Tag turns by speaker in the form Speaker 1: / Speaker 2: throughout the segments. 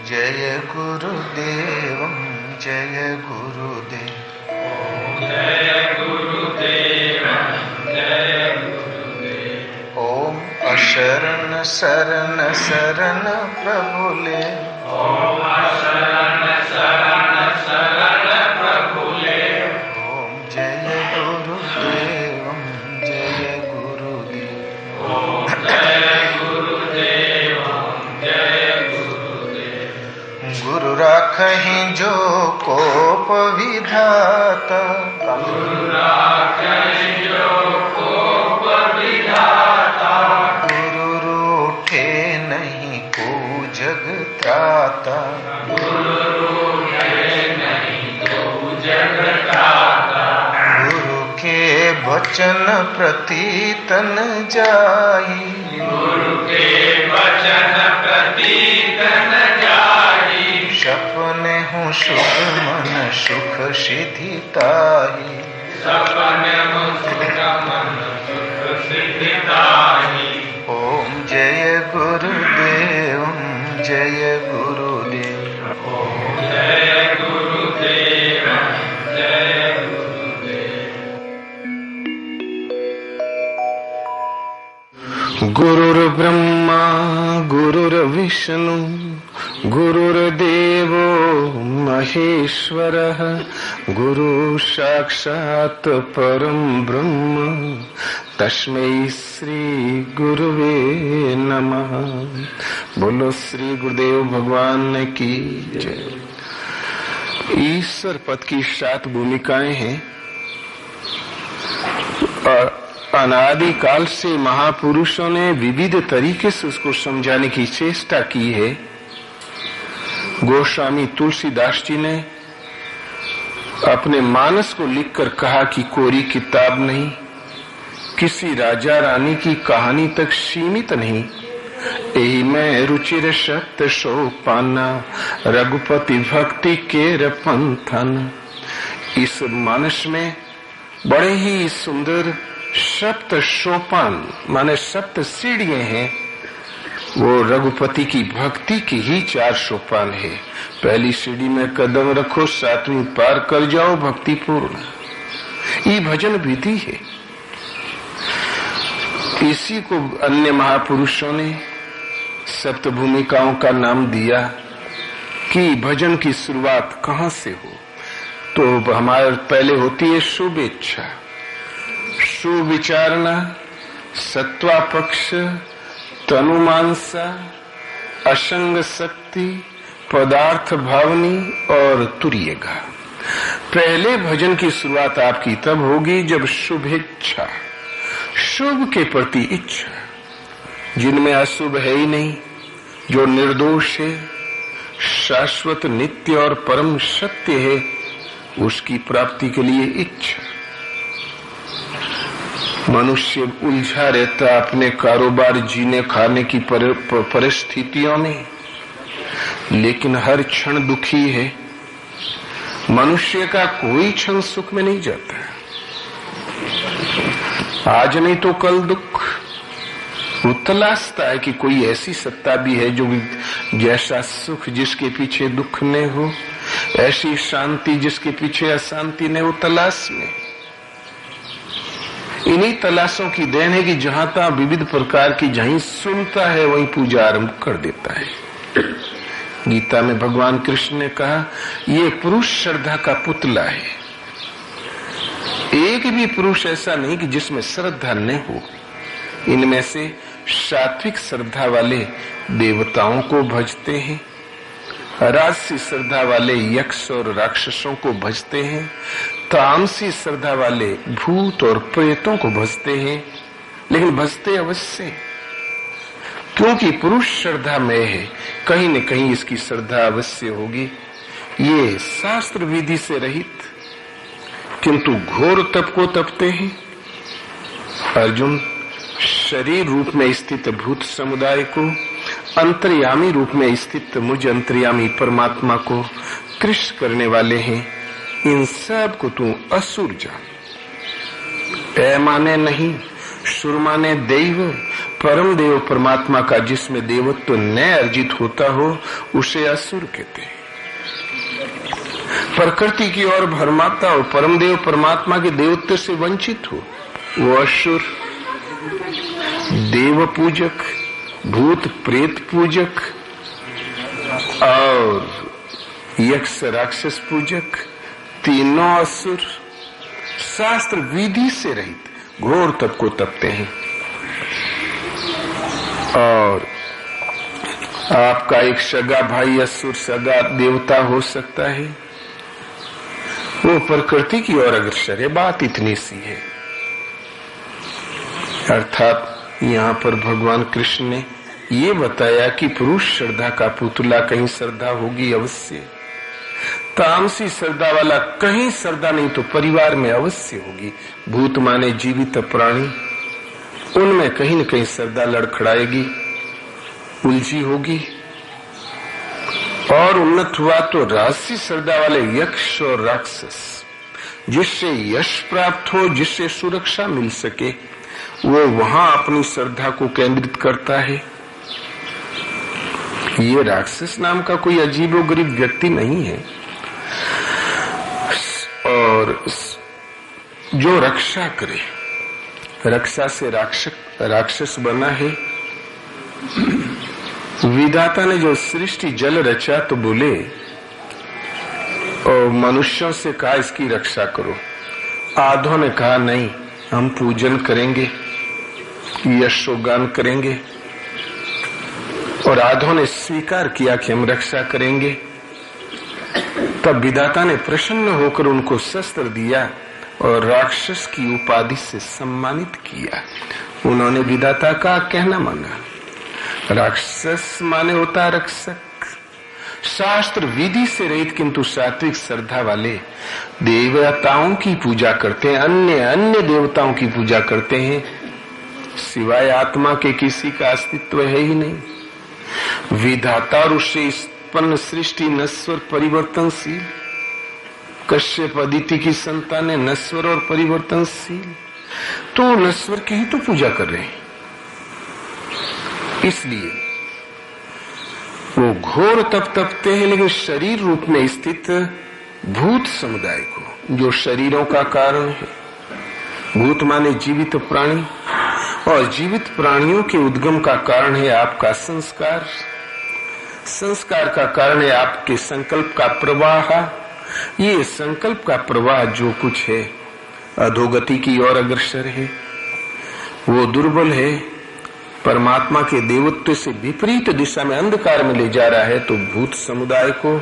Speaker 1: जय गुरुदेव जय गुरुदेव।
Speaker 2: जय गुरुदेव जय गुरुदेव।
Speaker 1: ओम अशरण शरण शरण प्रभुले।
Speaker 2: ओम अशरण शरण शरण प्रभुले।
Speaker 1: ओम जय गुरुदेव जय गुरुदेव।
Speaker 2: ओम जय गुरुदेव जय गुरुदेव।
Speaker 1: गुरु राखहि जो कोप विधाता।
Speaker 2: गुरु राखहि जो कोप विधाता।
Speaker 1: गुरु रूठे नहीं को जग त्राता।
Speaker 2: गुरु रूठे नहीं को जग त्राता।
Speaker 1: गुरु के वचन प्रति तन जाई।
Speaker 2: गुरु के वचन प्रति तन जाई।
Speaker 1: सपने हूँ सुख मन सुख सिद्धि ताही।
Speaker 2: सपने हूँ सुख मन सुख सिद्धि ताही।
Speaker 1: ओम जय गुरुदेव जय गुरुदेव।
Speaker 2: ओम जय गुरुदेव जय गुरुदेव।
Speaker 1: गुरुर्ब्रह्मा गुरुर्विष्णु गुरुर्देवो महेश्वरः। गुरु साक्षात् परम ब्रह्म तस्मै श्री गुरुवे नमः। बोलो श्री गुरुदेव भगवान की जय। ईश्वर पद की 7 भूमिकाएं हैं और अनादि काल से महापुरुषों ने विविध तरीके से उसको समझाने की चेष्टा की है। गोस्वामी तुलसीदास जी ने अपने मानस को लिखकर कहा कि कोरी किताब नहीं, किसी राजा रानी की कहानी तक सीमित नहीं। यही मैं रुचिर सत्य सोपाना रघुपति भक्ति के पंथन। इस मानस में बड़े ही सुंदर सप्त सोपान माने सप्त सीढ़ियां हैं। वो रघुपति की भक्ति की ही 4 सोपान है। पहली सीढ़ी में कदम रखो, 7वीं पार कर जाओ भक्ति पूर्ण। ये भजन विधि है। इसी को अन्य महापुरुषों ने सप्त भूमिकाओं का नाम दिया कि भजन की शुरुआत कहाँ से हो। तो हमारे पहले होती है शुभ इच्छा, सुविचारणा, सत्वापक्ष, तनुमानसा, असंग शक्ति, पदार्थ भावनी और तुरीयगा। पहले भजन की शुरुआत आपकी तब होगी जब शुभ इच्छा, शुभ के प्रति इच्छा, जिनमें अशुभ है ही नहीं, जो निर्दोष है, शाश्वत नित्य और परम सत्य है, उसकी प्राप्ति के लिए इच्छा। मनुष्य उलझा रहता अपने कारोबार जीने खाने की परिस्थितियों में, लेकिन हर क्षण दुखी है। मनुष्य का कोई क्षण सुख में नहीं जाता। आज नहीं तो कल दुख। वो तलाशता है कि कोई ऐसी सत्ता भी है जो जैसा सुख जिसके पीछे दुख न हो, ऐसी शांति जिसके पीछे अशांति न हो। तलाश में इन्हीं तलाशों की देन है कि जहां तहां विविध प्रकार की जहीं सुनता है वहीं पूजा आरंभ कर देता है। गीता में भगवान कृष्ण ने कहा, ये पुरुष श्रद्धा का पुतला है। एक भी पुरुष ऐसा नहीं कि जिसमें श्रद्धा न हो। इनमें से सात्विक श्रद्धा वाले देवताओं को भजते हैं, राजसी श्रद्धा वाले यक्ष और राक्षसों को भजते हैं, तामसी श्रद्धा वाले भूत और प्रेतों को भजते हैं। लेकिन भजते अवश्य, क्योंकि पुरुष श्रद्धा में है, कहीं न कहीं इसकी श्रद्धा अवश्य होगी। ये शास्त्र विधि से रहित किंतु घोर तप को तपते हैं। अर्जुन शरीर रूप में स्थित भूत समुदाय को, अंतर्यामी रूप में स्थित मुझ अंतर्यामी परमात्मा को कृष्ण करने वाले हैं। इन सब को तू असुर जान। ए माने नहीं, सुर माने दैव, परम देव परमात्मा का जिसमें देवत्व न अर्जित होता हो उसे असुर कहते हैं। प्रकृति की ओर भरमाता हो, परम देव परमात्मा के देवत्व से वंचित हो, वो असुर। देव पूजक, भूत प्रेत पूजक और यक्ष राक्षस पूजक, तीनों असुर शास्त्र विधि से रहित घोर तप को तपते हैं। और आपका एक सगा भाई असुर सगा देवता हो सकता है, वो प्रकृति की ओर अग्रसर है। बात इतनी सी है। अर्थात यहाँ पर भगवान कृष्ण ने ये बताया कि पुरुष श्रद्धा का पुतला कहीं श्रद्धा होगी अवश्य, तामसी श्रद्धा वाला कहीं श्रद्धा नहीं तो परिवार में अवश्य होगी। भूत माने जीवित प्राणी, उनमें कहीं न कहीं श्रद्धा लड़खड़ाएगी, उलझी होगी। और उन्नत हुआ तो राजसी श्रद्धा वाले यक्ष और राक्षस, जिससे यश प्राप्त हो, जिससे सुरक्षा मिल सके, वो वहां अपनी श्रद्धा को केंद्रित करता है। ये राक्षस नाम का कोई अजीबोगरीब व्यक्ति नहीं है। और जो रक्षा करे, रक्षा से राक्षस बना है। विधाता ने जो सृष्टि जल रचा तो बोले और मनुष्यों से कहा इसकी रक्षा करो। आधों ने कहा नहीं, हम पूजन करेंगे, यशोगान करेंगे। और आधों ने स्वीकार किया कि हम रक्षा करेंगे। तब विधाता ने प्रसन्न होकर उनको शस्त्र दिया और राक्षस की उपाधि से सम्मानित किया। उन्होंने विधाता का कहना माना। राक्षस माने होता रक्षक। शास्त्र विधि से रहित किंतु सात्विक श्रद्धा वाले देवताओं की पूजा करते हैं, अन्य देवताओं की पूजा करते हैं। सिवाय आत्मा के किसी का अस्तित्व है ही नहीं। विधाता और उससे उत्पन्न सृष्टि नश्वर परिवर्तनशील। कश्यप अदिति की संतान है नश्वर और परिवर्तनशील, तो नश्वर की ही तो पूजा कर रहे हैं। इसलिए वो घोर तप तपते हैं, लेकिन शरीर रूप में स्थित भूत समुदाय को, जो शरीरों का कारण है। भूत माने जीवित प्राणी, और जीवित प्राणियों के उद्गम का कारण है आपका संस्कार। संस्कार का कारण है आपके संकल्प का प्रवाह। ये संकल्प का प्रवाह जो कुछ है अधोगति की ओर अग्रसर है, वो दुर्बल है, परमात्मा के देवत्व से विपरीत दिशा में अंधकार में ले जा रहा है। तो भूत समुदाय को,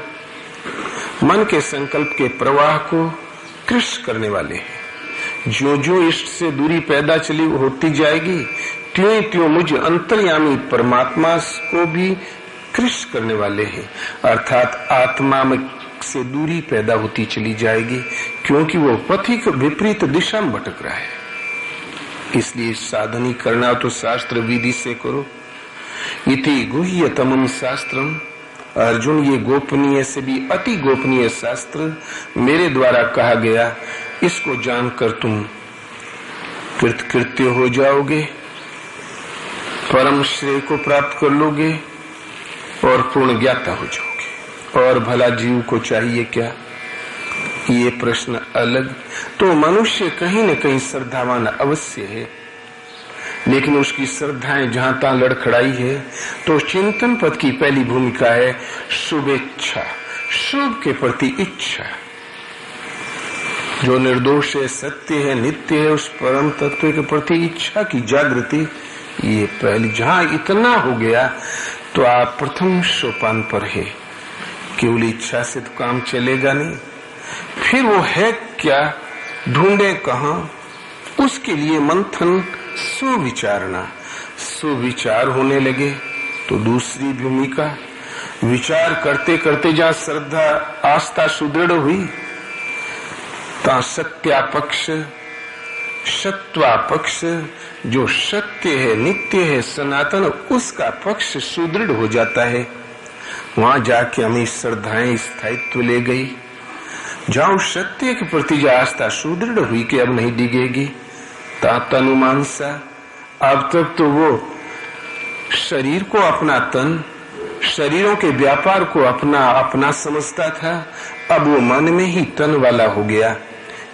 Speaker 1: मन के संकल्प के प्रवाह को कृष करने वाले हैं। जो जो इष्ट से दूरी पैदा चली होती जाएगी, त्यों त्यों मुझ अंतर्यामी परमात्मा को भी कृष करने वाले हैं। अर्थात आत्मा में से दूरी पैदा होती चली जाएगी, क्योंकि वो पथिक विपरीत दिशा में भटक रहा है। इसलिए साधनी करना तो शास्त्र विधि से करो। इति गुह्यतमं शास्त्रम, अर्जुन ये गोपनीय से भी अति गोपनीय शास्त्र मेरे द्वारा कहा गया, इसको जानकर तुम कृतकृत्य हो जाओगे, परम श्रेय को प्राप्त कर लोगे और पूर्ण ज्ञाता हो जाओगे। और भला जीव को चाहिए क्या? ये प्रश्न अलग। तो मनुष्य कहीं न कहीं श्रद्धावान अवश्य है, लेकिन उसकी श्रद्धाएं जहां तहां लड़खड़ाई है। तो चिंतन पद की पहली भूमिका है शुभेच्छा, शुभ के प्रति इच्छा। जो निर्दोष है, सत्य है, नित्य है, उस परम तत्व के प्रति इच्छा की जागृति, ये पहली। जहां इतना हो गया तो आप प्रथम सोपान पर है। केवल इच्छा से तो काम चलेगा नहीं। फिर वो है क्या, ढूंढे कहां, उसके लिए मंथन, सुविचारना। सुविचार होने लगे तो दूसरी भूमिका, विचार करते करते जहां श्रद्धा आस्था सुदृढ़ हुई, ता सत्यापक्ष, सत्वापक्ष, जो सत्य है, नित्य है, सनातन, उसका पक्ष सुदृढ़ हो जाता है। वहां जाके हमें श्रद्धाएं स्थायित्व ले गई। जहां सत्य के प्रति जो आस्था सुदृढ़ हुई कि अब नहीं डिगेगी, ता तनुमानसा, अब तक तो वो शरीर को अपना तन, शरीरों के व्यापार को अपना अपना समझता था। अब वो मन में ही तन वाला हो गया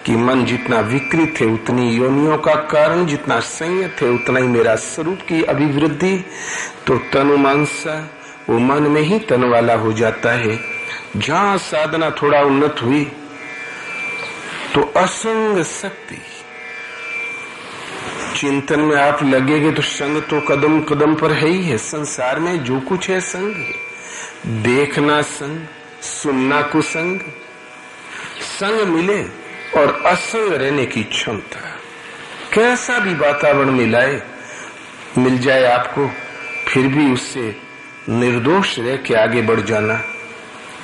Speaker 1: कि मन जितना विकृत है उतनी योनियों का कारण, जितना संयत है उतना ही मेरा स्वरूप की अभिवृद्धि। तो तनु मानसा वो मन में ही तन वाला हो जाता है। जहां साधना थोड़ा उन्नत हुई तो असंग शक्ति चिंतन में आप लगेंगे तो संग तो कदम कदम पर है ही है। संसार में जो कुछ है संग है। देखना संग, सुनना कुसंग, संग मिले और असंग रहने की क्षमता। कैसा भी वातावरण मिल जाए आपको, फिर भी उससे निर्दोष रह के आगे बढ़ जाना,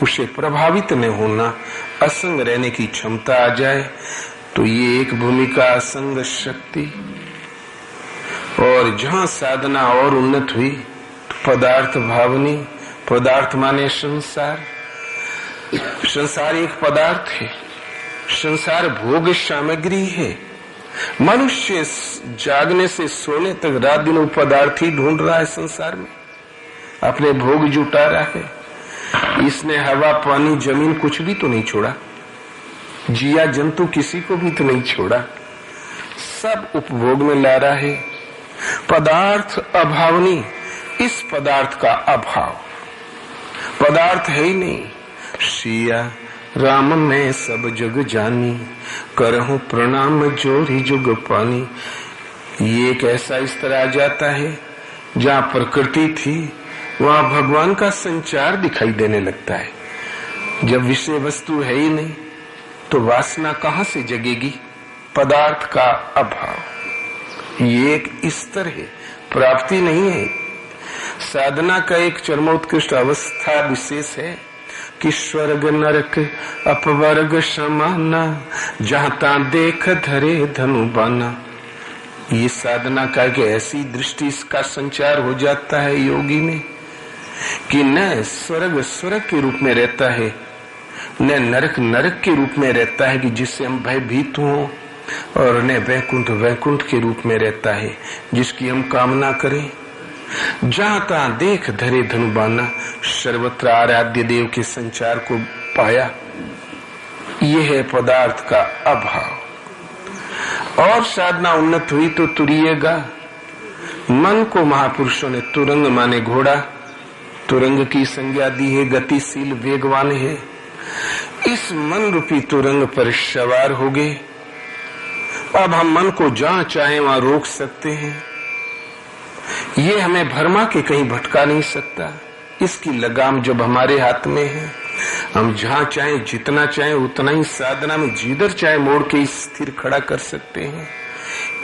Speaker 1: उसे प्रभावित न होना, असंग रहने की क्षमता आ जाए, तो ये एक भूमिका असंग शक्ति। और जहां साधना और उन्नत हुई तो पदार्थ भावनी, पदार्थ माने संसार। संसार एक पदार्थ है, संसार भोग सामग्री है। मनुष्य जागने से सोने तक रात दिन पदार्थ ही ढूंढ रहा है संसार में, अपने भोग जुटा रहा है। इसने हवा पानी जमीन कुछ भी तो नहीं छोड़ा, जिया जंतु किसी को भी तो नहीं छोड़ा, सब उपभोग में ला रहा है। पदार्थ अभावनी, इस पदार्थ का अभाव, पदार्थ है ही नहीं। सिया राम में सब जग जानी, करहूं प्रणाम जोरी जुग पानी। ये एक ऐसा स्तर आ जाता है जहाँ प्रकृति थी वहाँ भगवान का संचार दिखाई देने लगता है। जब विषय वस्तु है ही नहीं तो वासना कहाँ से जगेगी? पदार्थ का अभाव ये एक स्तर है, प्राप्ति नहीं है। साधना का एक चरमोत्कृष्ट अवस्था विशेष है कि स्वर्ग नरक अपवर्ग समाना, जहां ता देख धरे धनु बाना। ये साधना का एक ऐसी दृष्टि इसका संचार हो जाता है योगी में कि न स्वर्ग स्वर्ग के रूप में रहता है, न नरक नरक के रूप में रहता है कि जिससे हम भयभीत हों, और न वैकुंठ वैकुंठ के रूप में रहता है जिसकी हम कामना करें। जहां तहां देख धरे धनुबाना, सर्वत्र आराध्य देव के संचार को पाया। यह है पदार्थ का अभाव। और साधना उन्नत हुई तो तुरिएगा। मन को महापुरुषों ने तुरंग माने घोड़ा, तुरंग की संज्ञा दी है, गतिशील वेगवान है। इस मन रूपी तुरंग पर सवार हो गए। अब हम मन को जहां चाहे वहां रोक सकते हैं। ये हमें भरमा के कहीं भटका नहीं सकता। इसकी लगाम जब हमारे हाथ में है, हम जहां चाहे जितना चाहे उतना ही साधना में जिधर चाहे मोड़ के स्थिर खड़ा कर सकते हैं।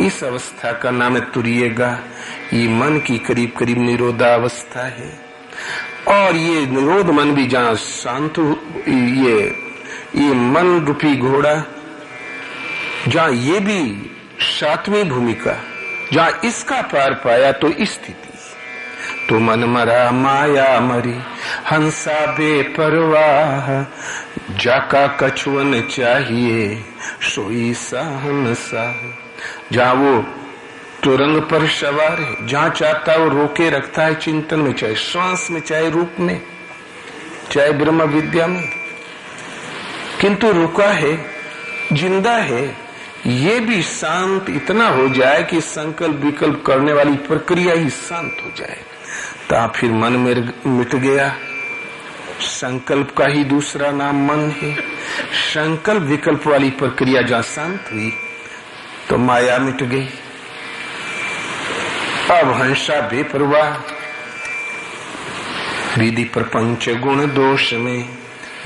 Speaker 1: इस अवस्था का नाम है तुरिएगा। ये मन की करीब करीब निरोधा अवस्था है। और ये निरोध मन भी जहां शांत, ये मन रूपी घोड़ा जहां ये भी सातवीं भूमिका, जहां इसका पार पाया तो स्थिति तो मन मरा माया मरी हंसा बेपरवाह, जाका कछुअन चाहिए सोई सहनसा। जहां वो तुरंग पर सवार है, जहां चाहता है वो रोके रखता है चिंतन में, चाहे श्वास में, चाहे रूप में, चाहे ब्रह्म विद्या में, किंतु रुका है, जिंदा है। ये भी शांत इतना हो जाए कि संकल्प विकल्प करने वाली प्रक्रिया ही शांत हो जाए। तो फिर मन में मिट गया। संकल्प का ही दूसरा नाम मन है। संकल्प विकल्प वाली प्रक्रिया जहां शांत हुई तो माया मिट गई। अब हंसा बेपरवाह, विधि प्रपंच गुण दोष में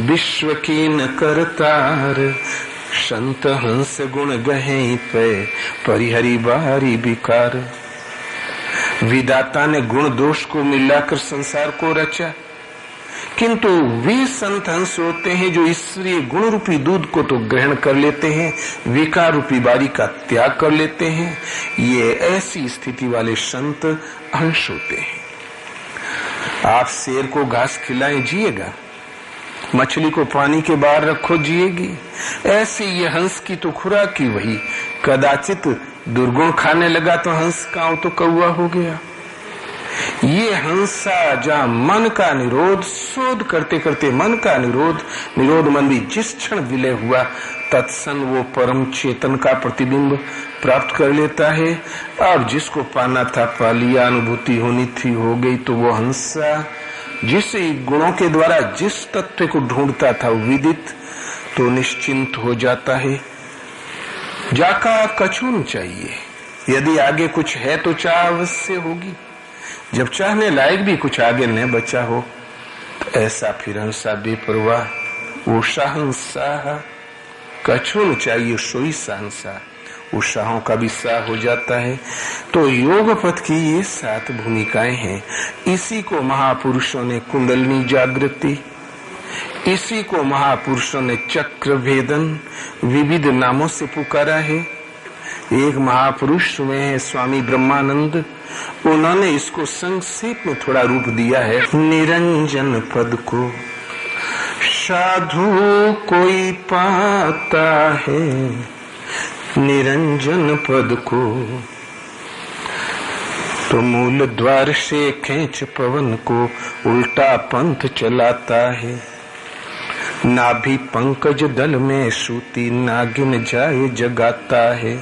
Speaker 1: विश्व की न करतार। संत हंस गुण गहे पे परिहरी बारी विकार। विधाता ने गुण दोष को मिलाकर संसार को रचा, किंतु वे संत हंस होते हैं जो ईश्वरीय गुण रूपी दूध को तो ग्रहण कर लेते हैं, विकार रूपी बारी का त्याग कर लेते हैं। ये ऐसी स्थिति वाले संत हंस होते हैं। आप शेर को घास खिलाएं जिएगा, मछली को पानी के बाहर रखो जिएगी। ऐसे ये हंस की तो खुराक ही वही। कदाचित दुर्गुण खाने लगा तो हंस काऊ तो कौआ हो गया। ये हंसा जहाँ मन का निरोध, शोध करते करते मन का निरोध मंदी जिस क्षण विलय हुआ, तत्सन वो परम चेतन का प्रतिबिंब प्राप्त कर लेता है। अब जिसको पाना था पा लिया, अनुभूति होनी थी हो गई। तो वो हंसा जिस गुणों के द्वारा जिस तत्व को ढूंढता था विदित, तो निश्चिंत हो जाता है। जाका कछु न चाहिए, यदि आगे कुछ है तो चाह अवश्य होगी। जब चाहने लायक भी कुछ आगे न बचा हो, तो ऐसा फिर हंसा बेपरवाह, वो शाहंशाह। कछु न चाहिए सोई शाहंशाह, वो शाहों का भी शाह हो जाता है। तो योग पथ की ये 7 भूमिकाएं हैं। इसी को महापुरुषों ने कुंडलिनी जागृति, इसी को महापुरुषों ने चक्र भेदन विविध नामों से पुकारा है। एक महापुरुष में है स्वामी ब्रह्मानंद, उन्होंने इसको संक्षेप में थोड़ा रूप दिया है। निरंजन पद को साधु कोई पाता है, निरंजन पद को तो मूल द्वार से खींच पवन को उल्टा पंथ चलाता है। नाभि पंकज दल में सूती नागिन जाए जगाता है।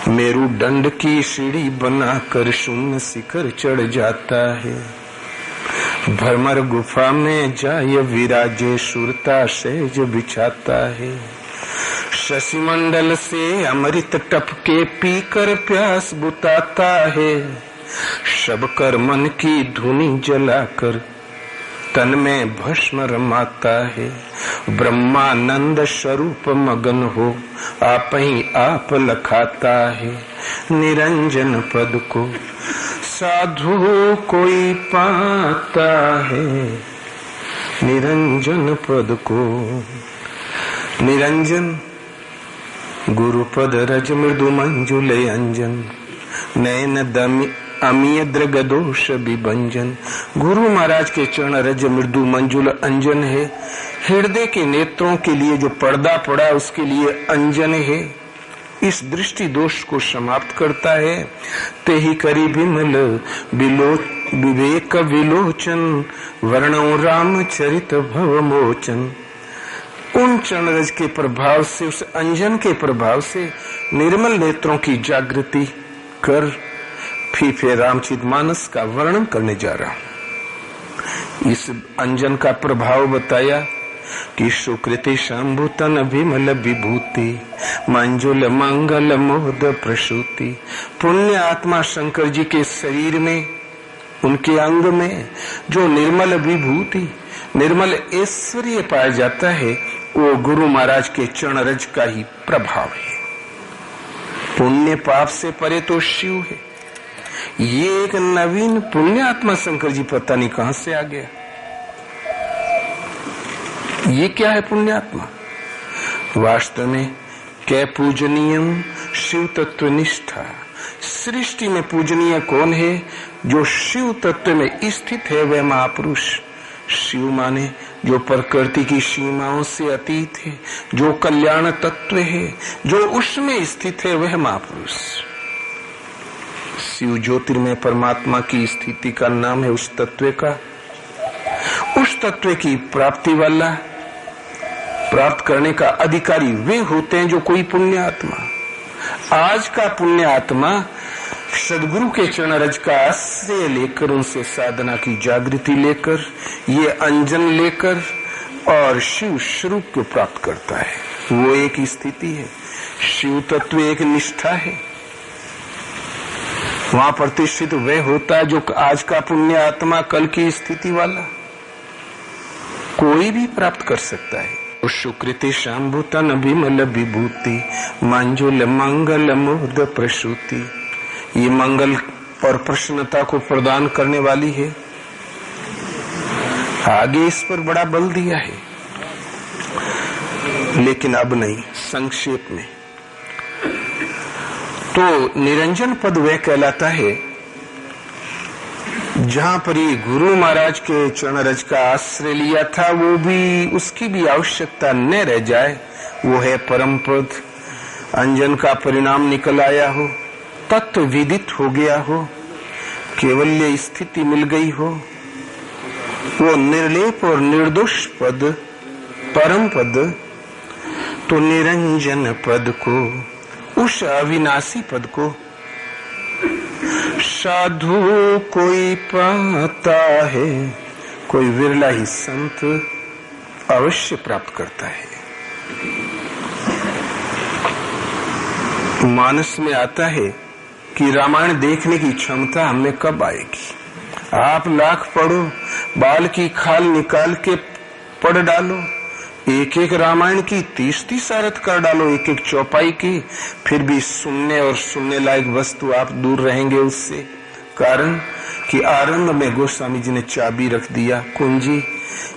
Speaker 1: मेरू दंड की सीढ़ी बनाकर शून्य शिखर चढ़ जाता है। भ्रमर गुफा में जाए विराजे सुरता सेज बिछाता है। शशि मंडल से अमृत टपके पीकर प्यास बुताता है। सब कर मन की धुनी जलाकर तन में भस्म रमाता है। ब्रह्मानंद स्वरूप मगन हो आप ही आप लखाता है। निरंजन पद को साधु कोई पाता है, निरंजन पद को। निरंजन गुरु पद रज मृदु मंजुल अंजन, नयन दमी अमीय द्रग दोष विभंजन। गुरु महाराज के चरण रज मृदु मंजुल अंजन है। हृदय के नेत्रों के लिए जो पर्दा पड़ा उसके लिए अंजन है। इस दृष्टि दोष को समाप्त करता है। ते ही करी विमल विवेक विलोचन, वर्णो रामचरित भव मोचन। उन चरण रज के प्रभाव से, उस अंजन के प्रभाव से निर्मल नेत्रों की जागृति कर फिर रामचरितमानस का वर्णन करने जा रहा हूं। इस अंजन का प्रभाव बताया कि सुकृति शंभुतन विमल विभूति, मंजुल मंगल मोद प्रसूति। पुण्य आत्मा शंकर जी के शरीर में, उनके अंग में जो निर्मल विभूति, निर्मल ऐश्वर्य पाया जाता है, वो गुरु महाराज के चरण रज का ही प्रभाव है। पुण्य पाप से परे तो शिव है। ये एक नवीन पुण्य आत्मा शंकर जी पता नहीं कहां से आ गया। ये क्या है पुण्यात्मा? वास्तव में क्या पूजनीयम शिव तत्व निष्ठा। सृष्टि में पूजनीय कौन है? जो शिव तत्व में स्थित है वह महापुरुष। शिव माने जो प्रकृति की सीमाओं से अतीत है, जो कल्याण तत्व है, जो उसमें स्थित है वह महापुरुष। शिव ज्योतिर्मय परमात्मा की स्थिति का नाम है उस तत्व का। उस तत्व की प्राप्ति वाला, प्राप्त करने का अधिकारी वे होते हैं जो कोई पुण्य आत्मा। आज का पुण्य आत्मा सदगुरु के चरण रज का आश्रय लेकर, उनसे साधना की जागृति लेकर, ये अंजन लेकर और शिव स्वरूप को प्राप्त करता है। वो एक स्थिति है। शिव तत्व एक निष्ठा है। वहां प्रतिष्ठित वह होता है जो आज का पुण्य आत्मा कल की स्थिति वाला कोई भी प्राप्त कर सकता है। सुकृति शंभुतन विमल विभूति, मंजुल मंगल मोद प्रसूति। ये मंगल और प्रसन्नता को प्रदान करने वाली है। आगे इस पर बड़ा बल दिया है, लेकिन अब नहीं, संक्षेप में। तो निरंजन पद वह कहलाता है जहां पर ये गुरु महाराज के चरण रज का आश्रय लिया था, वो भी, उसकी भी आवश्यकता न रह जाए। वो है परम पद। अंजन का परिणाम निकल आया हो, तत्व विदित हो गया हो, केवल्य स्थिति मिल गई हो, वो निर्लेप और निर्दोष पद, परम पद, तो निरंजन पद को, उस अविनाशी पद को साधु कोई पाता है, कोई विरला ही संत अवश्य प्राप्त करता है। मानस में आता है कि रामायण देखने की क्षमता हमें कब आएगी। आप लाख पढ़ो, बाल की खाल निकाल के पढ़ डालो, एक एक रामायण की 30-30 अर्थ कर डालो, एक एक चौपाई की, फिर भी सुनने और सुनने लायक वस्तु आप दूर रहेंगे उससे। कारण कि आरंभ में गोस्वामी जी ने चाबी रख दिया, कुंजी,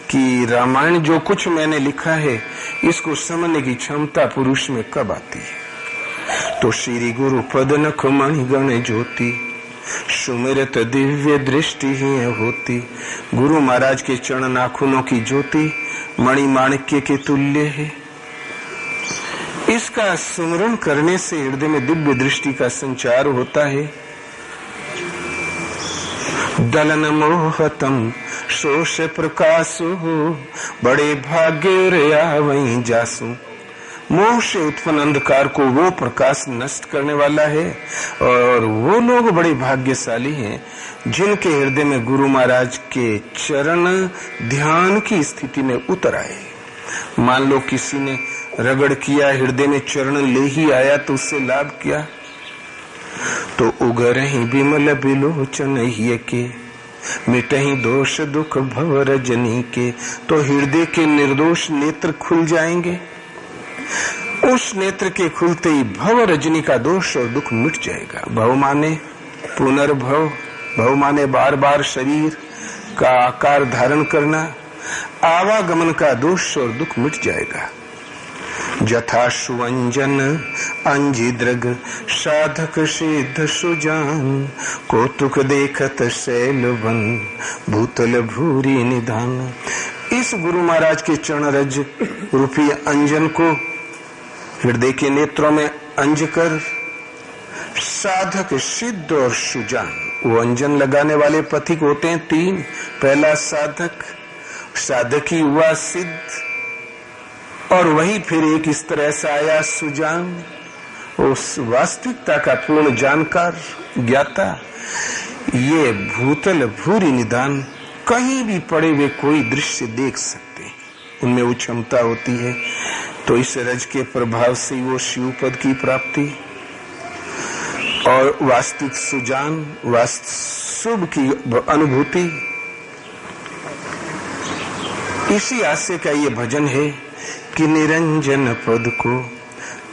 Speaker 1: कि रामायण जो कुछ मैंने लिखा है इसको समझने की क्षमता पुरुष में कब आती है। तो श्री गुरु पद नख मणि गण ज्योति, सुमिरत दिव्य दृष्टि ही होती। गुरु महाराज के चरण नाखूनों की ज्योति मणि माणिक्य के तुल्य है। इसका स्मरण करने से हृदय में दिव्य दृष्टि का संचार होता है। दलन मोहतम शोष प्रकाशो, बड़े भाग्य आवई जासु। मोह से उत्पन्न अंधकार को वो प्रकाश नष्ट करने वाला है, और वो लोग बड़े भाग्यशाली हैं जिनके हृदय में गुरु महाराज के चरण ध्यान की स्थिति में उतर आए। मान लो किसी ने रगड़ किया, हृदय में चरण ले ही आया, तो उससे लाभ क्या। तो उगरहि बिमल बिलोचन हिय के, मिटहि दोष दुख भव रजनी के। तो हृदय के निर्दोष नेत्र खुल जाएंगे। उस नेत्र के खुलते ही भव रजनी का दोष और दुख मिट जाएगा। भव माने पुनर्भव, भव माने बार बार शरीर का आकार धारण करना। आवागमन का दोष और दुख मिट जाएगा। जथा सुवंजन अंजिद्रग, साधक सिद्ध सुजान। कौतुक देखत शैलवन, भूतल भूरी निधान। इस गुरु महाराज के चरण रज रूपी अंजन को हृदय के नेत्रों में अंज कर साधक सिद्ध और सुजान, वो अंजन लगाने वाले पथिक होते हैं 3। पहला साधक, साधकी हुआ सिद्ध, और वही फिर एक इस तरह से आया सुजान, उस वास्तविकता का पूर्ण जानकार ज्ञाता। ये भूतल भूरी निदान, कहीं भी पड़े हुए कोई दृश्य देख सकते हैं, उनमें वो क्षमता होती है। तो इस रज के प्रभाव से वो शिव पद की प्राप्ति और वास्तविक सुजान, शुभ की अनुभूति। इसी आशय का ये भजन है कि निरंजन पद को,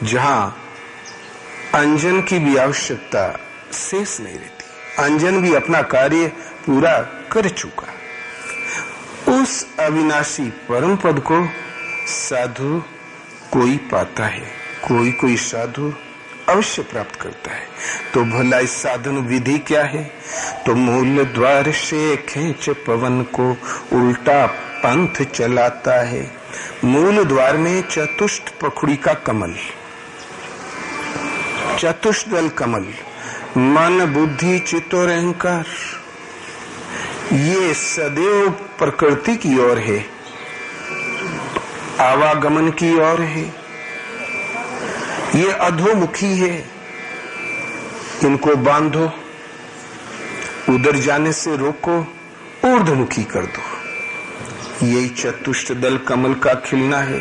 Speaker 1: जहां अंजन की भी आवश्यकता शेष नहीं रहती, अंजन भी अपना कार्य पूरा कर चुका, उस अविनाशी परम पद को साधु कोई पाता है, कोई कोई साधु अवश्य प्राप्त करता है। तो भला इस साधन विधि क्या है। तो मूल द्वार से खींच पवन को, उल्टा पंथ चलाता है। मूल द्वार में चतुष्ट पखुड़ी का कमल, चतुष्दल कमल, मन बुद्धि चित्त और अहंकार, ये सदैव प्रकृति की ओर है, आवागमन की ओर है, ये अधोमुखी है। इनको बांधो, उधर जाने से रोको, ऊर्ध्वमुखी कर दो। यही चतुष्ट दल कमल का खिलना है,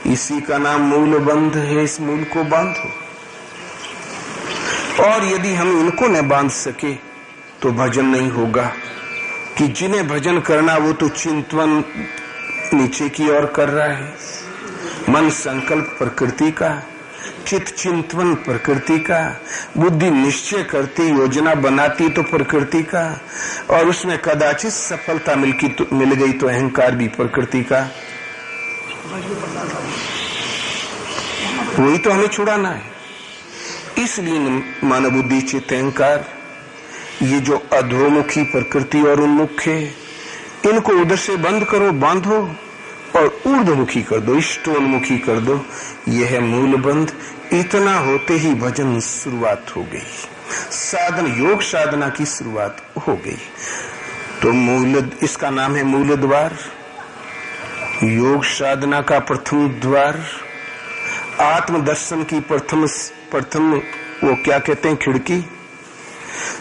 Speaker 1: इसी का नाम मूल बंध है। इस मूल को बांधो, और यदि हम इनको न बांध सके तो भजन नहीं होगा। कि जिन्हें भजन करना वो तो चिंतन नीचे की ओर कर रहा है, मन संकल्प प्रकृति का, चित्त चिंतन प्रकृति का, बुद्धि निश्चय करती, योजना बनाती तो प्रकृति का, और उसमें कदाचित सफलता मिल गई तो अहंकार भी प्रकृति का। वही तो हमें छुड़ाना है। इसलिए मन बुद्धि चित्त अहंकार, ये जो अधोमुखी प्रकृति और उन्मुख है, इनको उधर से बंद करो, बांधो, और ऊर्ध्वमुखी कर दो, इष्टोन्मुखी कर दो। यह है मूल बंध। इतना होते ही भजन शुरुआत हो गई। साधन योग साधना की शुरुआत हो गई। तो मूल, इसका नाम है मूल द्वार, योग साधना का प्रथम द्वार, आत्मदर्शन की प्रथम वो क्या कहते हैं, खिड़की।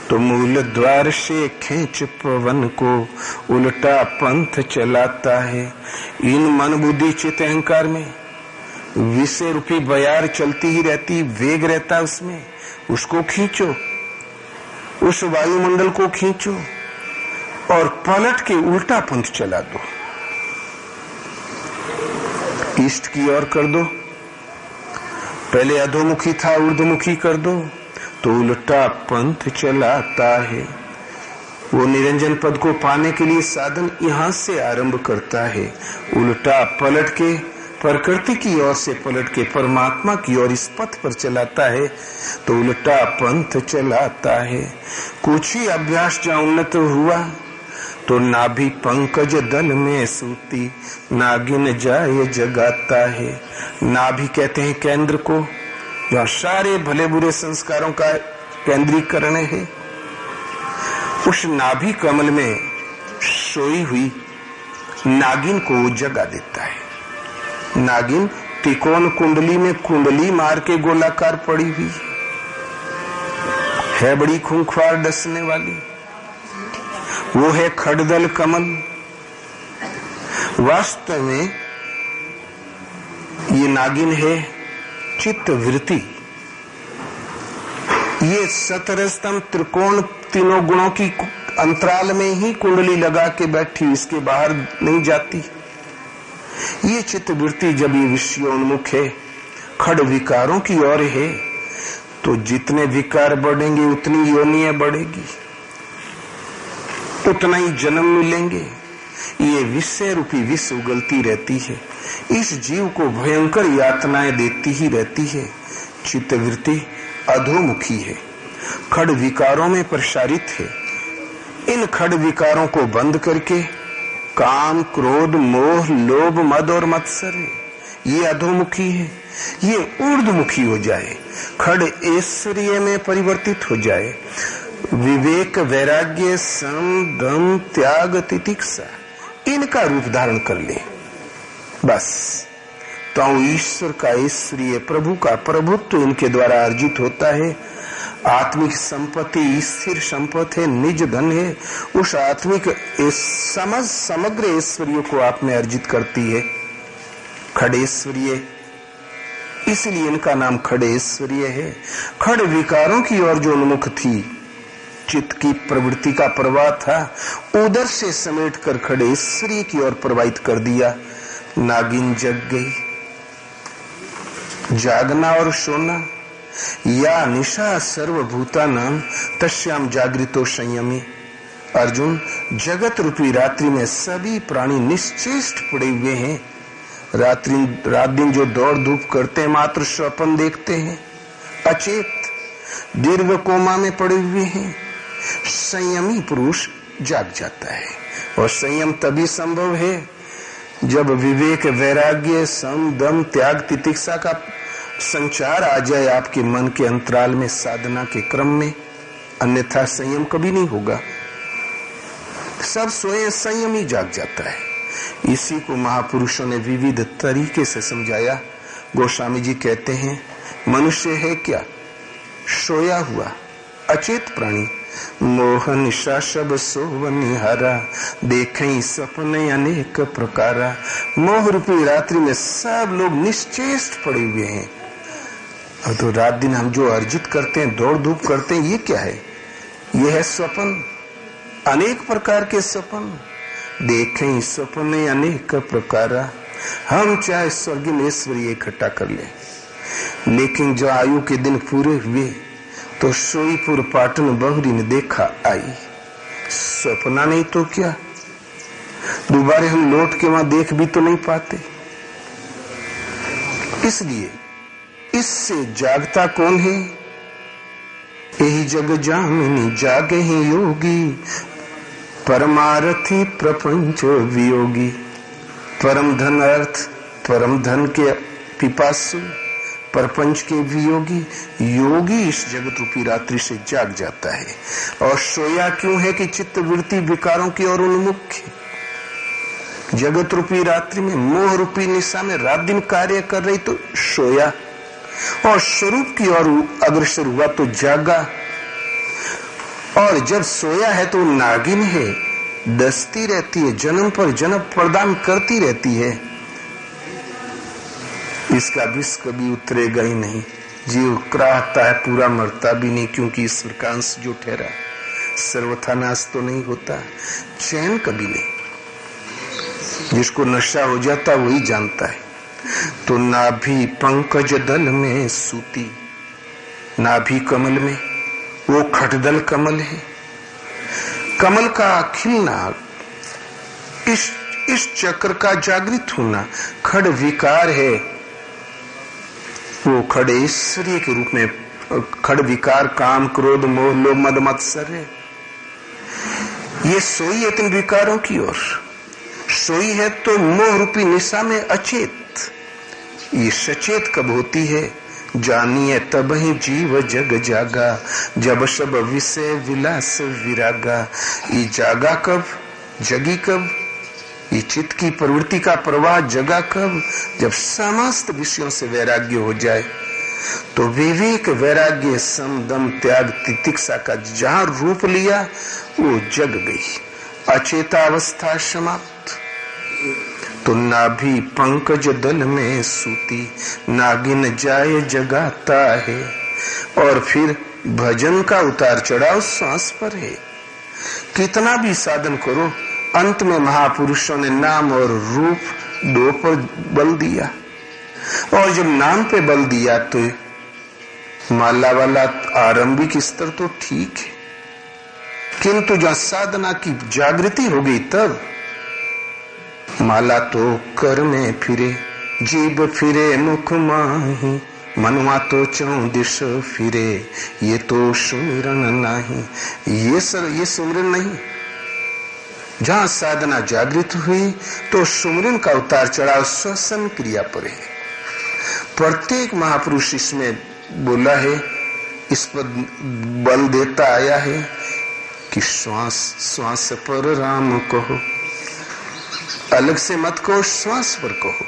Speaker 1: तो मूल द्वार से खींच पवन को उल्टा पंथ चलाता है। इन मन बुद्धि चित्त अहंकार में विषय रूपी बयार चलती ही रहती, वेग रहता उसमें, उसको खींचो, उस वायुमंडल को खींचो और पलट के उल्टा पंथ चला दो, ईस्ट की ओर कर दो। पहले अधोमुखी था, ऊर्ध्वमुखी कर दो तो उल्टा पंथ चलाता है। वो निरंजन पद को पाने के लिए साधन यहां से आरंभ करता है, उल्टा पलट के प्रकृति की ओर से पलट के परमात्मा की ओर इस पथ पर चलाता है, तो उल्टा पंथ चलाता है। कुछ ही अभ्यास जहाँ उन्नत हुआ तो नाभि पंकज दल में सूती नागिन जाए जगाता है। नाभि कहते हैं केंद्र को, जहाँ सारे भले बुरे संस्कारों का केंद्रीकरण है। उस नाभि कमल में सोई हुई नागिन को वो जगा देता है। नागिन त्रिकोण कुंडली में कुंडली मार के गोलाकार पड़ी हुई है, बड़ी खूंखार डसने वाली, वो है खड़दल कमल। वास्तव में ये नागिन है चित्त वृत्ति। ये सतरस्तम त्रिकोण तीनों गुणों की अंतराल में ही कुंडली लगा के बैठी, इसके बाहर नहीं जाती। ये चित्त वृत्ति जब ये विषयोन्मुख है, खड़ विकारों की ओर है, तो जितने विकार बढ़ेंगे उतनी योनियां बढ़ेगी, उतना ही जन्म मिलेंगे। ये विषय रूपी विष उगलती रहती है, इस जीव को भयंकर यातनाएं देती ही रहती है। चित्त वृत्ति अधोमुखी है, खड़ विकारों में प्रसारित है। इन खड़ विकारों को बंद करके काम क्रोध मोह लोभ मद और मत्सर ये अधोमुखी है, ये ऊर्ध्वमुखी हो जाए, खड़ ऐश्वर्य में परिवर्तित हो जाए। विवेक वैराग्य सम दम त्याग तितिक्षा इनका रूप धारण कर ले, बस तो ईश्वर का ऐश्वर्य प्रभु का प्रभुत्व इनके द्वारा अर्जित होता है। आत्मिक संपत्ति स्थिर संपत्ति है, निज धन है। उस आत्मिक समग्र ऐश्वर्य को आप में अर्जित करती है खड़ेश्वर्य, इसलिए इनका नाम खड़ेश्वर्य है। खड़ विकारों की ओर जो उन्मुख थी, चित्त की प्रवृत्ति का प्रवाह था, उधर से समेट कर खड़ेश्वर्य की ओर प्रवाहित कर दिया। नागिन जग गई। जागना और सोना, या निशा सर्वभूता नाम तस्याम जागृतो संयमी। अर्जुन, जगत रूपी रात्रि में सभी प्राणी निश्चेष्ट पड़े हुए हैं। रात दिन जो दौड़ धूप करते हैं, मात्र स्वप्न देखते हैं, अचेत दीर्घ कोमा में पड़े हुए हैं। संयमी पुरुष जाग जाता है, और संयम तभी संभव है जब विवेक वैराग्य सम दम त्याग तितिक्षा का संचार आ जाए आपके मन के अंतराल में साधना के क्रम में, अन्यथा संयम कभी नहीं होगा। सब सोए, संयम ही जाग जाता है। इसी को महापुरुषों ने विविध तरीके से समझाया। गोस्वामी जी कहते हैं, मनुष्य है क्या? सोया हुआ अचेत प्राणी। मोह निशा सब सोवनिहारा, देखें सपने अनेक प्रकारा। मोह रूपी रात्रि में सब लोग निश्चेष्ट पड़े हुए हैं। अब तो रात दिन हम जो अर्जित करते हैं, दौड़ धूप करते हैं, ये क्या है? ये है स्वप्न, अनेक प्रकार के स्वप्न। देखें सपने अनेक प्रकारा। हम चाहे स्वर्गीय ऐश्वर्य इकट्ठा कर ले, लेकिन जो आयु के दिन पूरे हुए तो सोईपुर पाटन बहुरी ने देखा आई। सपना नहीं तो क्या, दोबारा हम लौट के वहां देख भी तो नहीं पाते। इसलिए इससे जागता कौन है? यही जग जामिनी जागे ही योगी, परमार्थी प्रपंच वियोगी। परम धन अर्थ, परम धन के पिपासु, प्रपंच के वियोगी योगी इस जगत रूपी रात्रि से जाग जाता है। और सोया क्यों है कि चित्त वृत्ति विकारों की ओर उन्मुख है। जगत रूपी रात्रि में मोह रूपी निशा में रात दिन कार्य कर रही तो सोया, और स्वरूप की ओर अग्रसर हुआ तो जागा। और जब सोया है तो नागिन है, डसती रहती है, जन्म पर जन्म प्रदान करती रहती है। इसका विष कभी उतरेगा ही नहीं। जीव कराहता है, पूरा मरता भी नहीं, क्योंकि ईश्वर का अंश जो ठहरा सर्वथा नाश तो नहीं होता, चैन कभी नहीं। जिसको नशा हो जाता वही जानता है। तो नाभि पंकज दल में सूती, नाभि कमल में, वो खटदल कमल है। कमल का खिलना, इस चक्र का जागृत होना खड़ विकार है। वो खड़े ईश्वरीय के रूप में खड़ विकार काम क्रोध मोह लोभ मद मत्सर है। ये सोई है तीन विकारों की ओर, सोई है तो मोह रूपी निशा में अचेत। ये सचेत कब होती है? जानिए तब ही जीव जग जागा, जब सब विषय विलास विरागा। ये जागा कब, जगी कब? ये चित्त की प्रवृत्ति का प्रवाह जगा कब? जब समस्त विषयों से वैराग्य हो जाए। तो विवेक वैराग्य सम दम त्याग तितिक्षा का जहां रूप लिया वो जग गई, अचेता अवस्था समाप्त। तो नाभि पंकज दल में सूती, नागिन जाए जगाता है। और फिर भजन का उतार चढ़ाव श्वास पर है। कितना भी साधन करो, अंत में महापुरुषों ने नाम और रूप दो पर बल दिया। और जब नाम पे बल दिया तो माला वाला आरंभिक स्तर तो ठीक है, किंतु जब साधना की जागृति हो गई तब माला तो कर में फिरे, जीव फिरे मुख माही, मनवा तो चौं दिश फिरे, ये तो सुमिरन नहीं। ये सुमिरन नहीं। जहां साधना जागृत हुई तो सुमिरन का उतार चढ़ाव श्वसन क्रिया पर है। प्रत्येक महापुरुष इसमें बोला है, इस पर बल देता आया है कि श्वास श्वास पर राम कहो, अलग से मत कहो, श्वास पर कहो।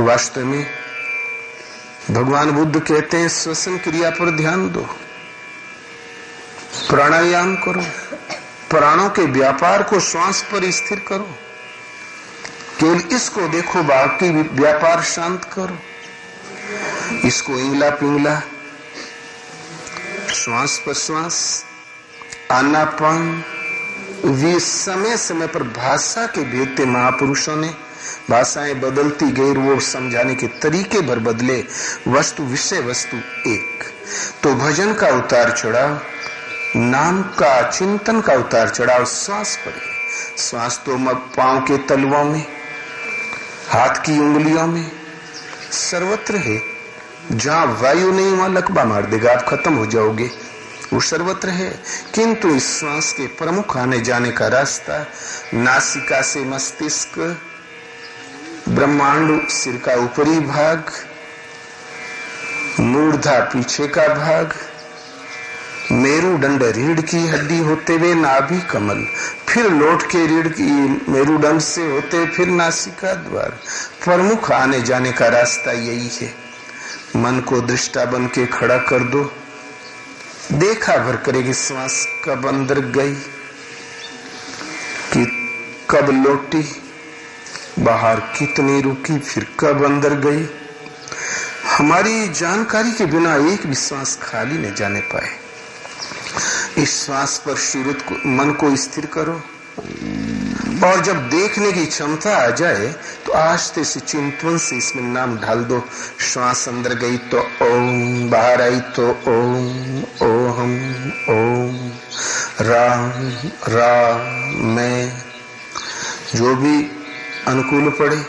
Speaker 1: वास्तव में भगवान बुद्ध कहते हैं श्वसन क्रिया पर ध्यान दो, प्राणायाम करो, प्राणों के व्यापार को श्वास पर स्थिर करो, केवल इसको देखो, बाकी व्यापार शांत करो। इसको इंगला पिंगला, श्वास पर श्वास, आनापान। वे समय समय पर भाषा के भेदते महापुरुषों ने भाषाएं बदलती गई, वो समझाने के तरीके भर बदले, वस्तु विषय वस्तु एक। तो भजन का उतार चढ़ाव, नाम का चिंतन का उतार चढ़ाव श्वास पर है। श्वास तो पांव के तलवों में, हाथ की उंगलियों में, सर्वत्र है। जहां वायु नहीं वहां लकबा मार देगा, आप खत्म हो जाओगे, वो सर्वत्र है। किंतु इस श्वास के प्रमुख आने जाने का रास्ता नासिका से मस्तिष्क, ब्रह्मांड सिर का ऊपरी भाग, मूर्धा पीछे का भाग, मेरुदंड रीढ़ की हड्डी होते हुए नाभि कमल, फिर लौट के रीढ़ की मेरुदंड से होते फिर नासिका द्वार। प्रमुख आने जाने का रास्ता यही है। मन को दृष्टा बन के खड़ा कर दो, देखा भर करेगी श्वास कब अंदर गई कि कब लौटी, बाहर कितनी रुकी, फिर कब अंदर गई। हमारी जानकारी के बिना एक भी श्वास खाली न जाने पाए। इस श्वास पर सूरत को, मन को स्थिर करो, और जब देखने की क्षमता आ जाए तो आस्ते से चिंतन से इसमें नाम ढाल दो। श्वास अंदर गई तो ओम, बाहर आई तो ओम, ओहम, ओम, राम, राम, मैं, जो भी अनुकूल पड़े,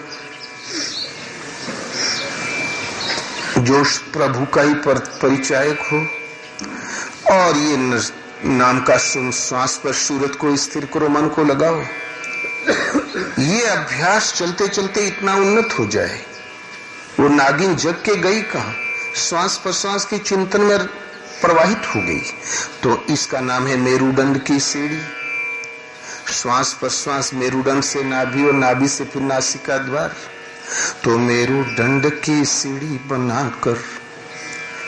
Speaker 1: जो प्रभु का ही परिचायक हो। और ये नाम का श्वास पर सूरत को स्थिर करो, मन को लगाओ। ये अभ्यास चलते चलते इतना उन्नत हो जाए, वो नागिन जग के गई कहां? श्वास प्रश्वास के चिंतन में प्रवाहित हो गई। तो इसका नाम है मेरुदंड की सीढ़ी। श्वास प्रश्वास मेरुदंड से नाभि और नाभि से फिर नासिका द्वार। तो मेरुदंड की सीढ़ी बनाकर,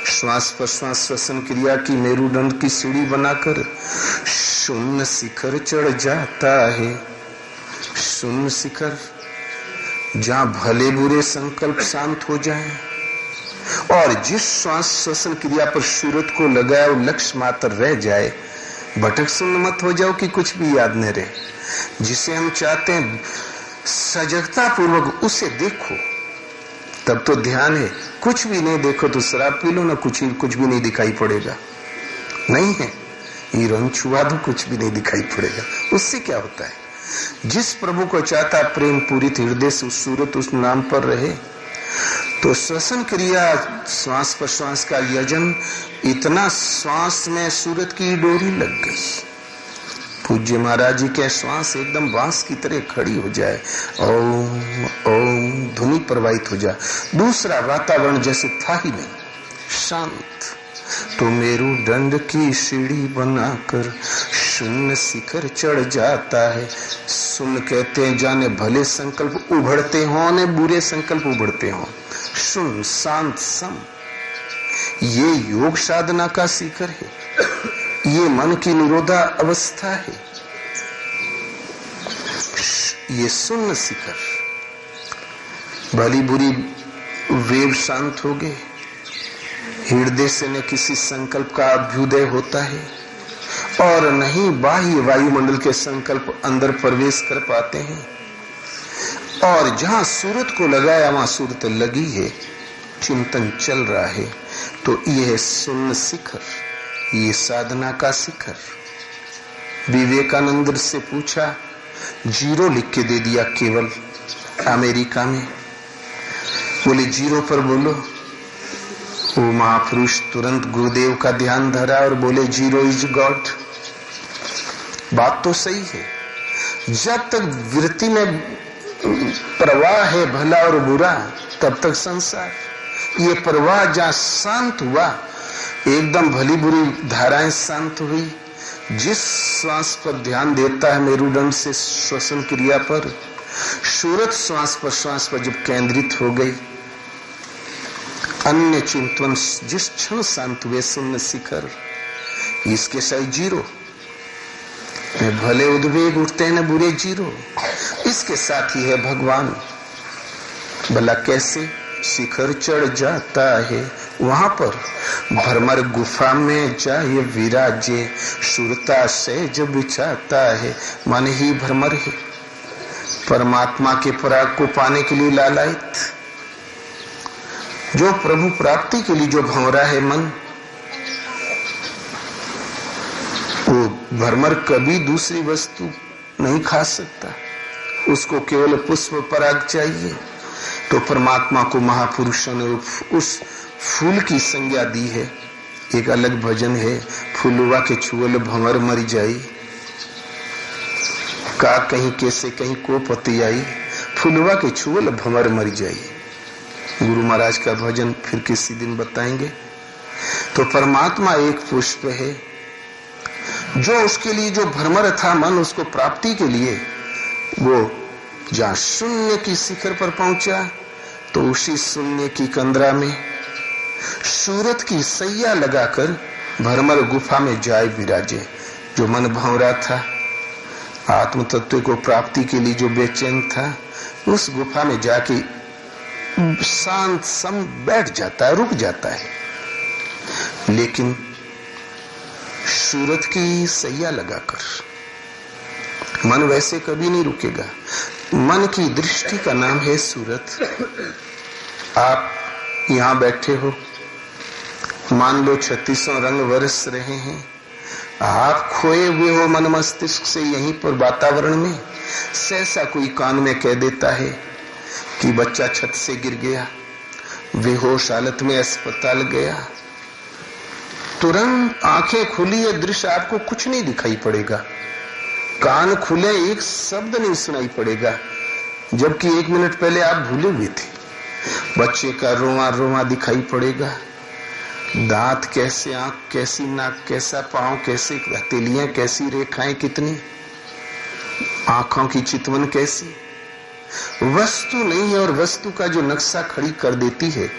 Speaker 1: श्वास प्रश्वास श्वसन क्रिया की मेरुदंड की सीढ़ी बनाकर शून्य शिखर चढ़ जाता है। शून्य शिखर जहां भले बुरे संकल्प शांत हो जाएं, और जिस श्वास श्वसन क्रिया पर सूरत को लगाए और लक्ष्य मात्र रह जाए। भटक शून्य मत हो जाओ कि कुछ भी याद न रहे। जिसे हम चाहते हैं सजगता पूर्वक उसे देखो, तब तो ध्यान है। कुछ भी नहीं देखो तो शराब पी लो ना, कुछ भी नहीं दिखाई पड़ेगा। नहीं है हीरोइन छुआ दो, कुछ भी नहीं दिखाई पड़ेगा। उससे क्या होता है? जिस प्रभु को चाहता प्रेम पूरित हृदय से उस सूरत उस नाम पर रहे। तो श्वसन क्रिया श्वास प्रश्वास का यजन, इतना श्वास में सूरत की डोरी लग गई। पूज्य महाराज जी के श्वास एकदम बांस की तरह खड़ी हो जाए, ओम ओम ध्वनि प्रवाहित हो जाए। दूसरा वातावरण जैसे था ही नहीं, शांत। तो मेरुदंड की सीढ़ी बनाकर शून्य शिखर चढ़ जाता है। सुन कहते हैं जाने भले संकल्प उभरते हों ने बुरे संकल्प उभरते हों। सुन शांत सम, ये योग साधना का शिखर है। ये मन की निरोधा अवस्था है। ये शून्य शिखर, भली बुरी वेव शांत हो गए। हृदय से न किसी संकल्प का अभ्युदय होता है और नहीं बाह्य वायुमंडल के संकल्प अंदर प्रवेश कर पाते हैं। और जहां सूरत को लगाया वहां सूरत लगी है, चिंतन चल रहा है। तो यह है शून्य शिखर, ये साधना का शिखर। विवेकानंद से पूछा, जीरो लिख के दे दिया केवल अमेरिका में। बोले जीरो पर बोलो। वो महापुरुष तुरंत गुरुदेव का ध्यान धरा और बोले जीरो इज गॉड। बात तो सही है। जब तक वृत्ति में प्रवाह है भला और बुरा, तब तक संसार। ये प्रवाह जहां शांत हुआ, एकदम भली बुरी धाराएं शांत हुई। जिस श्वास पर ध्यान देता है मेरुदंड से श्वसन क्रिया पर, सूरत श्वास प्रश्वास पर जब केंद्रित हो गई, अन्य चिंतन जिस क्षण शांत हुए शून्य शिखर, इसके साथ जीरो। न भले उद्वेग उठते हैं न बुरे जीरो। इसके साथ ही है भगवान। भला कैसे? शिखर चढ़ जाता है, वहां पर भ्रमर गुफा में जाए विराजे, सुरता से जब बिछाता है। मन ही भ्रमर है, परमात्मा के पराग को पाने के लिए लालायित। जो प्रभु प्राप्ति के लिए जो भंवरा है मन, वो भ्रमर कभी दूसरी वस्तु नहीं खा सकता। उसको केवल पुष्प पराग चाहिए। तो परमात्मा को महापुरुषों ने उस फूल की संज्ञा दी है। एक अलग भजन है, फूलुआ के छुअल भंवर मरी जाई, का कहीं कैसे कहीं को पति आई, फूलुआ के छुअल भंवर मरी जाई। गुरु महाराज का भजन फिर किसी दिन बताएंगे। तो परमात्मा एक पुष्प है, जो उसके लिए जो भ्रमर था मन, उसको प्राप्ति के लिए वो जहां शून्य की शिखर पर पहुंचा, तो उसी शून्य की कंदरा में सूरत की सैया लगाकर भ्रमर गुफा में जाए विराजे। जो मन भंवरा था, आत्म तत्व को प्राप्ति के लिए जो बेचैन था, उस गुफा में जाके शांत सम बैठ जाता है, रुक जाता है। लेकिन सूरत की सैया लगाकर मन वैसे कभी नहीं रुकेगा। मन की दृष्टि का नाम है सूरत। आप यहां बैठे हो, मान लो 3600 रंग बरस रहे हैं, आप खोए हुए हो मन मस्तिष्क से यहीं पर वातावरण में। सहसा कोई कान में कह देता है कि बच्चा छत से गिर गया, बेहोश हालत में अस्पताल गया। तुरंत आंखें खुली, है दृश्य आपको कुछ नहीं दिखाई पड़ेगा। कान खुले, एक शब्द नहीं सुनाई पड़ेगा, जबकि 1 मिनट पहले आप भूले हुए थे। बच्चे का रोआ रोआ दिखाई पड़ेगा, दांत कैसे, आंख कैसी, नाक कैसा, पांव कैसे, हथेलियां कैसी, रेखाएं कितनी, आंखों की चितवन कैसी। वस्तु नहीं है और वस्तु का जो नक्शा खड़ी कर देती है,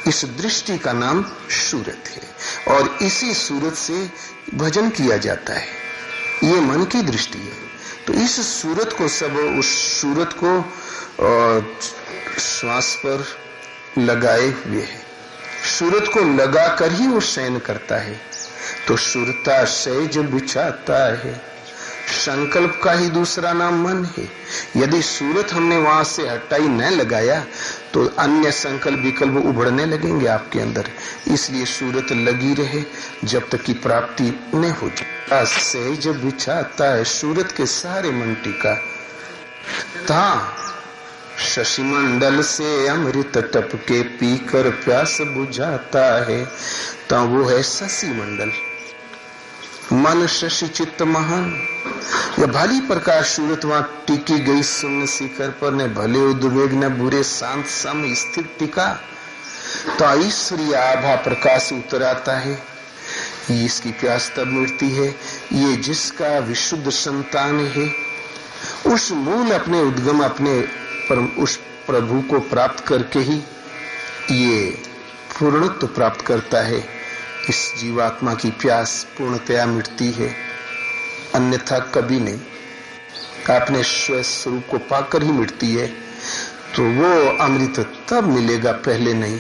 Speaker 1: इस दृष्टि का नाम सूरत है और इसी सूरत से भजन किया जाता है। ये मन की दृष्टि है। तो इस सूरत को सब, उस सूरत को श्वास पर लगाए हुए है। सूरत को लगाकर ही वो शयन करता है। तो सुरता सहज बिछाता है। संकल्प का ही दूसरा नाम मन है। यदि सूरत हमने वहां से हटाई न लगाया तो अन्य संकल्प विकल्प उभरने लगेंगे आपके अंदर। इसलिए सूरत लगी रहे जब तक की प्राप्ति न हो जाए। सहज बिछाता है सूरत के सारे मन टीका। ता शशिमंडल से अमृत टपके पीकर प्यास बुझाता है। तो वो है शशि मंडल। मन शशि चित्त महान। यह भाली प्रकार सूरत वहां टिकी गई सुन्न शिखर पर, न भले उद्वेग न बुरे, शांत सम स्थिर टिका। तो ईश्वरीय आभा प्रकाश उतर आता है। इसकी प्यास तब मिटती है ये जिसका विशुद्ध संतान है, उस मूल अपने उद्गम अपने उस प्रभु को प्राप्त करके ही ये पूर्णत्व प्राप्त करता है। इस जीवात्मा की प्यास पूर्णतया मिटती है, अन्यथा कभी नहीं। अपने स्वस्वरूप को पाकर ही मिटती है। तो वो अमृत तब मिलेगा, पहले नहीं।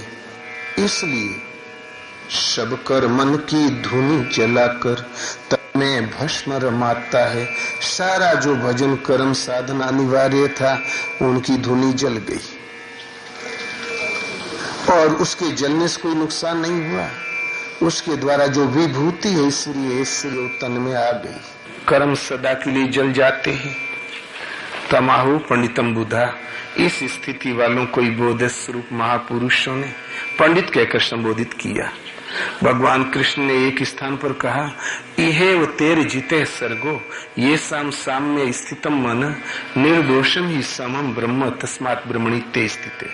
Speaker 1: इसलिए सब कर मन की धुनी जलाकर में भस्म रमाता है। सारा जो भजन कर्म साधन अनिवार्य था उनकी धुनी जल गई और उसके जलने से कोई नुकसान नहीं हुआ। उसके द्वारा जो विभूति है ईश्वरीय तन में आ गई। कर्म सदा के लिए जल जाते हैं। तमाहु पंडितम बुधा। इस स्थिति वालों को बोध स्वरूप महापुरुषों ने पंडित कहकर संबोधित किया। भगवान कृष्ण ने एक स्थान पर कहा, इहेव तेर जिते सर्गो ये साम्य स्थितम मन निर्दोषम ही समम ब्रह्म तस्मात् ब्रह्मणि ते स्थिते।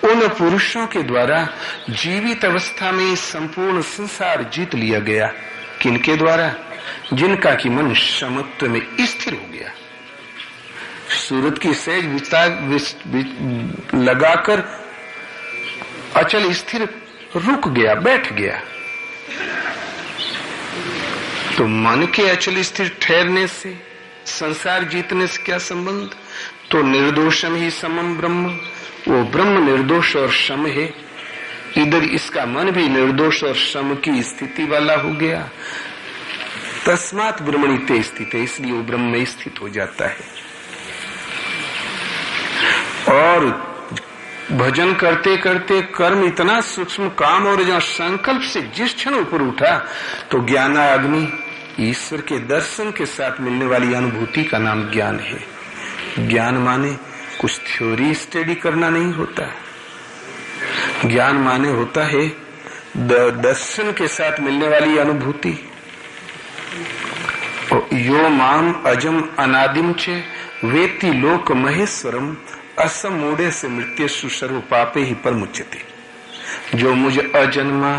Speaker 1: उन पुरुषों के द्वारा जीवित अवस्था में संपूर्ण संसार जीत लिया गया। किनके द्वारा? जिनका कि मन समत्व में स्थिर हो गया। सूरत की सहज लगाकर अचल स्थिर रुक गया, बैठ गया। तो मन के अचल स्थिर ठहरने से संसार जीतने से क्या संबंध? तो निर्दोषम ही समम ब्रह्म, वो ब्रह्म निर्दोष और सम है। इधर इसका मन भी निर्दोष और सम की स्थिति वाला हो गया। तस्मात् ब्रह्मणि ते स्थित है, इसलिए वो ब्रह्म में स्थित हो जाता है। और भजन करते करते कर्म इतना सूक्ष्म काम और जहाँ संकल्प से जिस क्षण ऊपर उठा तो ज्ञानाग्नि ईश्वर के दर्शन के साथ मिलने वाली अनुभूति का नाम ज्ञान है। ज्ञान माने कुछ थ्योरी स्टडी करना नहीं होता। ज्ञान माने होता है दर्शन के साथ मिलने वाली अनुभूति। यो माम अजम अनादिम चे वेति लोक महेश्वरम असम मूढ़े से मृत्यु सर्व पापे ही पर मुच्यते। जो मुझे अजन्मा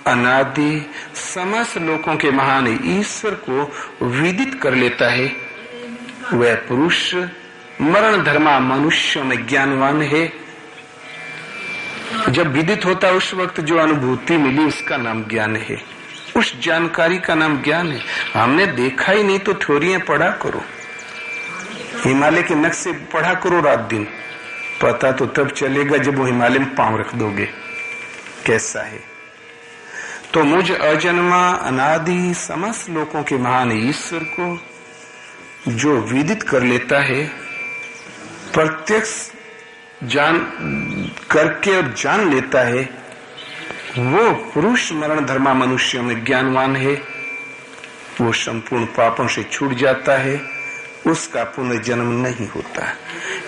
Speaker 1: अनादि समस्त लोकों के महान ईश्वर को विदित कर लेता है, वह पुरुष मरण धर्मा मनुष्यों में ज्ञानवान है। जब विदित होता उस वक्त जो अनुभूति मिली उसका नाम ज्ञान है। उस जानकारी का नाम ज्ञान है। हमने देखा ही नहीं तो थ्योरियां पढ़ा करो, हिमालय के नक्शे पढ़ा करो रात दिन। पता तो तब चलेगा जब वो हिमालय में पांव रख दोगे कैसा है। तो मुझ अजन्मा अनादि समस्त लोकों के महान ईश्वर को जो विदित कर लेता है, प्रत्यक्ष जान करके और जान लेता है, वो पुरुष मरण धर्मा मनुष्यों में ज्ञानवान है। वो संपूर्ण पापों से छूट जाता है, उसका पुनर्जन्म नहीं होता।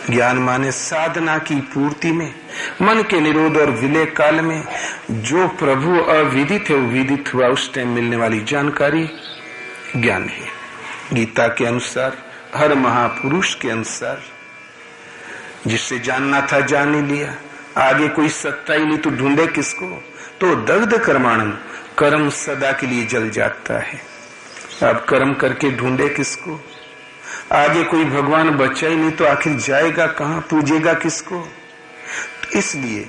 Speaker 1: ज्ञान माने साधना की पूर्ति में, मन के निरोध और विलय काल में जो प्रभु अविदित है वो विदित हुआ, उस टाइम मिलने वाली जानकारी ज्ञान है। गीता के अनुसार, हर महापुरुष के अनुसार, जिससे जानना था जान ही लिया। आगे कोई सत्ता ही नहीं तो ढूंढे किसको। तो दग्ध कर्माणम, कर्म सदा के लिए जल जाता है। अब कर्म करके ढूंढे किसको। आगे कोई भगवान बचा ही नहीं तो आखिर जाएगा कहां, पूजेगा किसको। तो इसलिए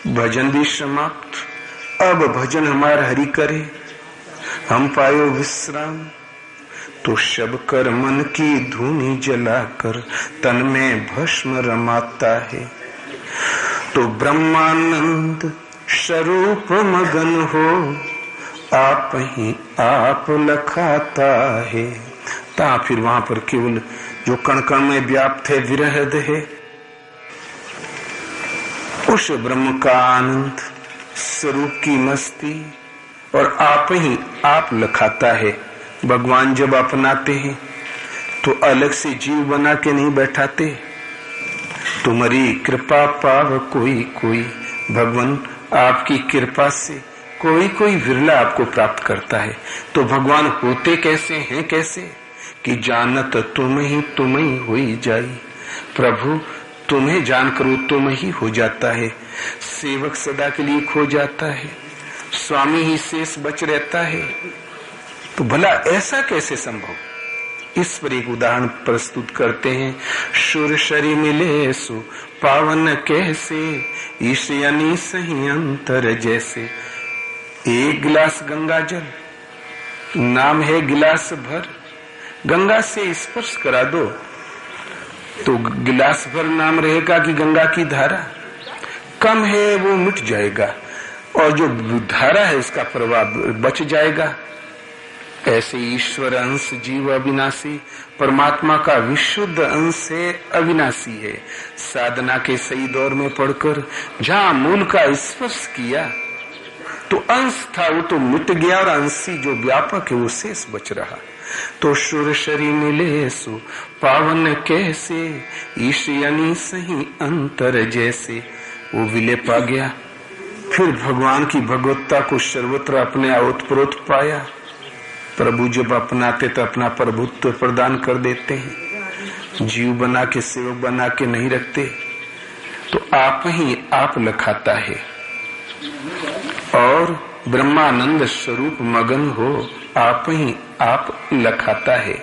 Speaker 1: भजन भी समाप्त। अब भजन हमारा हरि करे, हम पायो विश्राम। तो शब कर मन की धूनी जलाकर तन में भस्म रमाता है। तो ब्रह्मानंद स्वरूप मगन हो, आप ही आप लखाता है। ता फिर वहां पर केवल जो कण कण में व्याप्त है विरहद है, उस ब्रह्म का आनंद, स्वरूप की मस्ती, और आप ही आप लखाता है। भगवान जब अपनाते हैं तो अलग से जीव बना के नहीं बैठाते। तुम्हारी कृपा पाव कोई कोई, भगवान आपकी कृपा से कोई कोई विरला आपको प्राप्त करता है। तो भगवान होते कैसे हैं, कैसे कि जानत तुम ही होई जाई। प्रभु तुम्हें जानकर वो तुम ही हो जाता है। सेवक सदा के लिए खो जाता है, स्वामी ही शेष बच रहता है। तो भला ऐसा कैसे संभव। इस पर एक उदाहरण प्रस्तुत करते हैं। शुर शरी मिले सो पावन कैसे, ईशयानी सही अंतर जैसे। एक गिलास गंगा जल, नाम है गिलास भर, गंगा से स्पर्श करा दो तो गिलास भर नाम रहेगा कि गंगा की धारा। कम है वो मिट जाएगा और जो धारा है उसका प्रवाह बच जाएगा। ऐसे ईश्वर अंश जीव अविनाशी, परमात्मा का विशुद्ध अंश है, अविनाशी है। साधना के सही दौर में पढ़कर जहां मूल का स्पर्श किया तो अंश था वो तो मिट गया और अंशी जो व्यापक है वो शेष बच रहा। तो शुर शरी मिले सो पावन कैसे, ईशयानी सही अंतर जैसे। वो विलय पा गया, फिर भगवान की भगवत्ता को सर्वत्र अपने ओतप्रोत पाया। प्रभु जब अपनाते तो अपना प्रभुत्व प्रदान कर देते हैं, जीव बना के सेवक बना के नहीं रखते। तो आप ही आप लखाता है और ब्रह्मानंद स्वरूप मगन हो, आप ही आप लखाता है।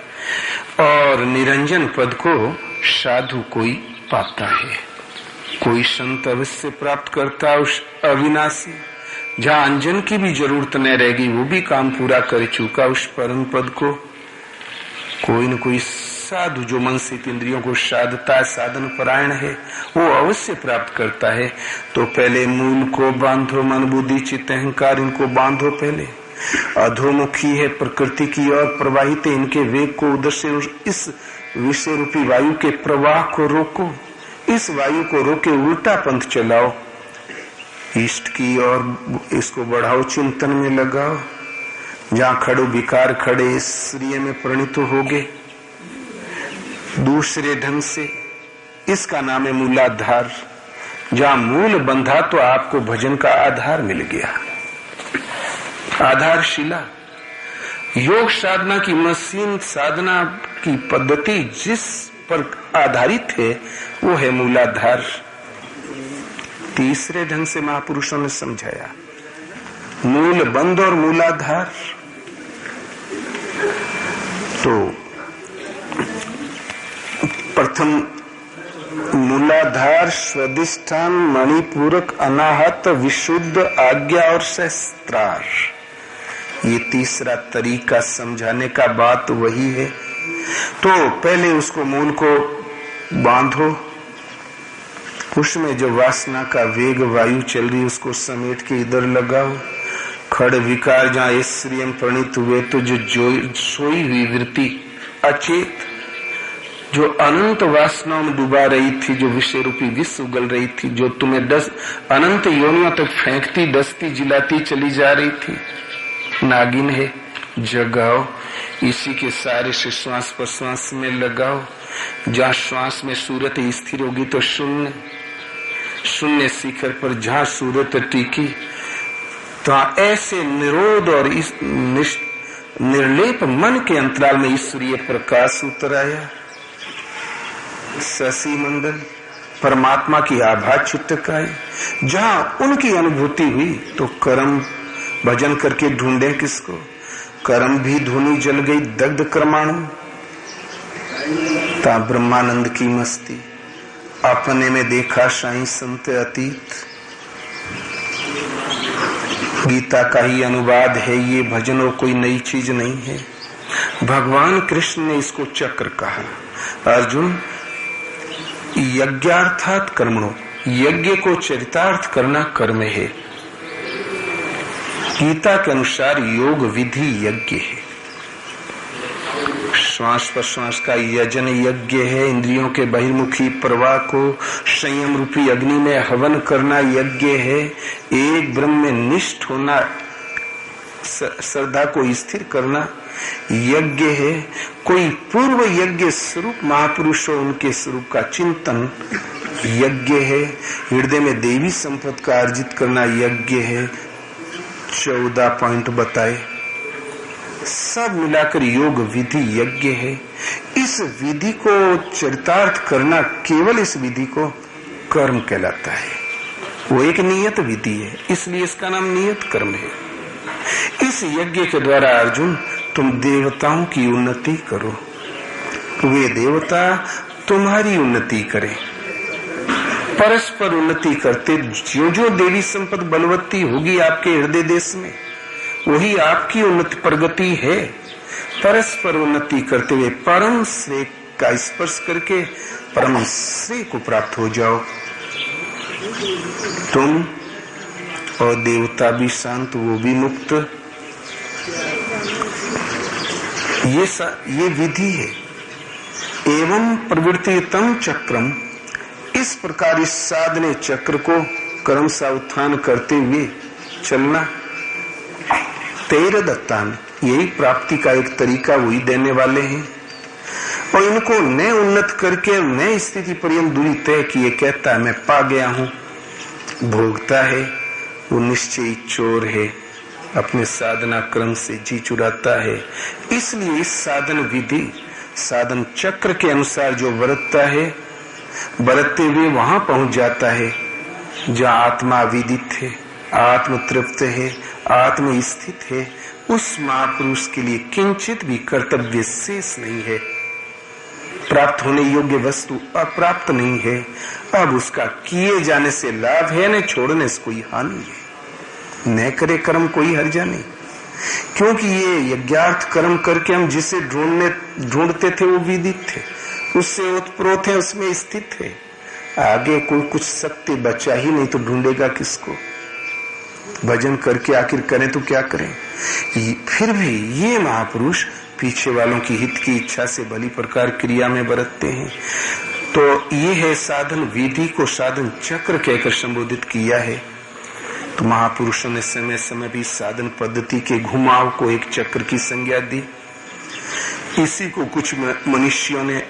Speaker 1: और निरंजन पद को साधु कोई पाता है, कोई संत अवश्य प्राप्त करता उस अविनाशी। जहां अंजन की भी जरूरत न रहेगी वो भी काम पूरा कर चुका उस परम पद को। कोई न कोई साधु जो मन से इंद्रियों को साधता है, साधन परायण है, वो अवश्य प्राप्त करता है। तो पहले मूल को बांधो, मन बुद्धि चित्त अहंकार इनको बांधो पहले। अधोमुखी है प्रकृति की ओर प्रवाहित है, इनके वेग को उधर से इस विषय रूपी वायु के प्रवाह को रोको, इस वायु को रोके उल्टा पंथ चलाओ, इष्ट की ओर इसको बढ़ाओ, चिंतन में लगाओ। जहां खड़ो विकार खड़े श्रेय में परिणित होगे दूसरे ढंग से, इसका नाम है मूलाधार। जहां मूल बंधा तो आपको भजन का आधार मिल गया, आधारशिला। योग साधना की मशीन, साधना की पद्धति जिस पर आधारित है वो है मूलाधार। तीसरे ढंग से महापुरुषों ने समझाया मूल बंध और मूलाधार। तो प्रथम मूलाधार स्वादिष्ठान मणिपूरक अनाहत विशुद्ध आज्ञा और शस्त्रार, ये तीसरा तरीका समझाने का बात वही है। तो पहले उसको मूल को बांधो, उसमें जो वासना का वेग वायु चल रही उसको समेट के इधर लगाओ। खड़ विकार जहाँ ऐश्वर्य प्रणीत हुए तो जो सोई हुई वृत्ति अचेत जो अनंत वासनाओं में डूबा रही थी, जो विषय रूपी विष उगल रही थी, जो तुम्हें अनंत योनियों तक फेंकती डसती जिलाती चली जा रही थी, नागिन है, जगाओ। इसी के सारे से श्वास प्रश्वास में लगाओ। जहाँ श्वास में सूरत स्थिर होगी तो शून्य, शून्य शिखर पर जहाँ सूरत टिकी तो ऐसे निरोध और इस निर्लेप मन के अंतराल में ईश्वरीय प्रकाश उतर आया। शशि मंडल परमात्मा की आभा छिटक आई। जहां उनकी अनुभूति हुई तो कर्म भजन करके ढूंढे किसको? कर्म भी धुनी जल गई दग्ध कर्माणु। ता ब्रह्मानंद की मस्ती अपने में देखा साईं संत अतीत। गीता का ही अनुवाद है ये, भजनों कोई नई चीज नहीं है। भगवान कृष्ण ने इसको चक्र कहा। अर्जुन, यज्ञार्थात कर्मणो, यज्ञ को चरितार्थ करना कर्म है। गीता के अनुसार योग विधि यज्ञ है। श्वास प्रश्वास का यजन यज्ञ है। इंद्रियों के बहिर्मुखी प्रवाह को संयम रूपी अग्नि में हवन करना यज्ञ है। एक ब्रह्म में निष्ठ होना, श्रद्धा को स्थिर करना यज्ञ है। कोई पूर्व यज्ञ स्वरूप महापुरुषों उनके स्वरूप का चिंतन यज्ञ है। हृदय में देवी संपत्ति का अर्जित करना यज्ञ है। 14 पॉइंट बताए, सब मिलाकर योग विधि यज्ञ है। इस विधि को चरितार्थ करना, केवल इस विधि को कर्म कहलाता है। वो एक नियत विधि है, इसलिए इसका नाम नियत कर्म है। इस यज्ञ के द्वारा अर्जुन तुम देवताओं की उन्नति करो, वे देवता तुम्हारी उन्नति करें। परस्पर उन्नति करते जो जो देवी संपत्ति बलवती होगी आपके हृदय देश में, वही आपकी उन्नति प्रगति है। परस्पर उन्नति करते हुए परम श्रेय का स्पर्श करके परम श्रेय को प्राप्त हो जाओ। तुम और देवता भी शांत, वो भी मुक्त। ये विधि है। एवं प्रवृत्तितम चक्रम, इस प्रकार इस साधने चक्र को कर्म सा उत्थान करते हुए चलना। तेर दत्तान, यही प्राप्ति का एक तरीका वही देने वाले हैं। और इनको न उन्नत करके न स्थिति पर्यंत दूरी तय किए कहता है मैं पा गया हूं, भोगता है, वो निश्चयी चोर है, अपने साधना क्रम से जी चुराता है। इसलिए इस साधन विधि, साधन चक्र के अनुसार जो बरतता है, बरतते हुए वहां पहुंच जाता है जहां आत्मा विदित है, आत्म तृप्त है, आत्म स्थित है। उस महापुरुष के लिए किंचित भी कर्तव्य शेष नहीं है। प्राप्त होने योग्य वस्तु अप्राप्त नहीं है। अब उसका किए जाने से लाभ है, न छोड़ने से कोई हानि है। न करे कर्म कोई हर्जा नहीं, क्योंकि ये यज्ञार्थ कर्म करके हम जिसे ढूंढते थे वो विदित थे, उससे ओतप्रोत है, उसमें स्थित है। आगे कोई कुछ शक्ति बचा ही नहीं तो ढूंढेगा किसको? भजन करके आखिर करें तो क्या करें? फिर भी ये महापुरुष पीछे वालों की हित की इच्छा से भली प्रकार क्रिया में बरतते हैं। तो ये है साधन विधि को साधन चक्र कहकर संबोधित किया है। तो महापुरुषों ने समय समय भी साधन पद्धति के घुमाव को एक चक्र की संज्ञा दी। इसी को कुछ मनुष्यों ने,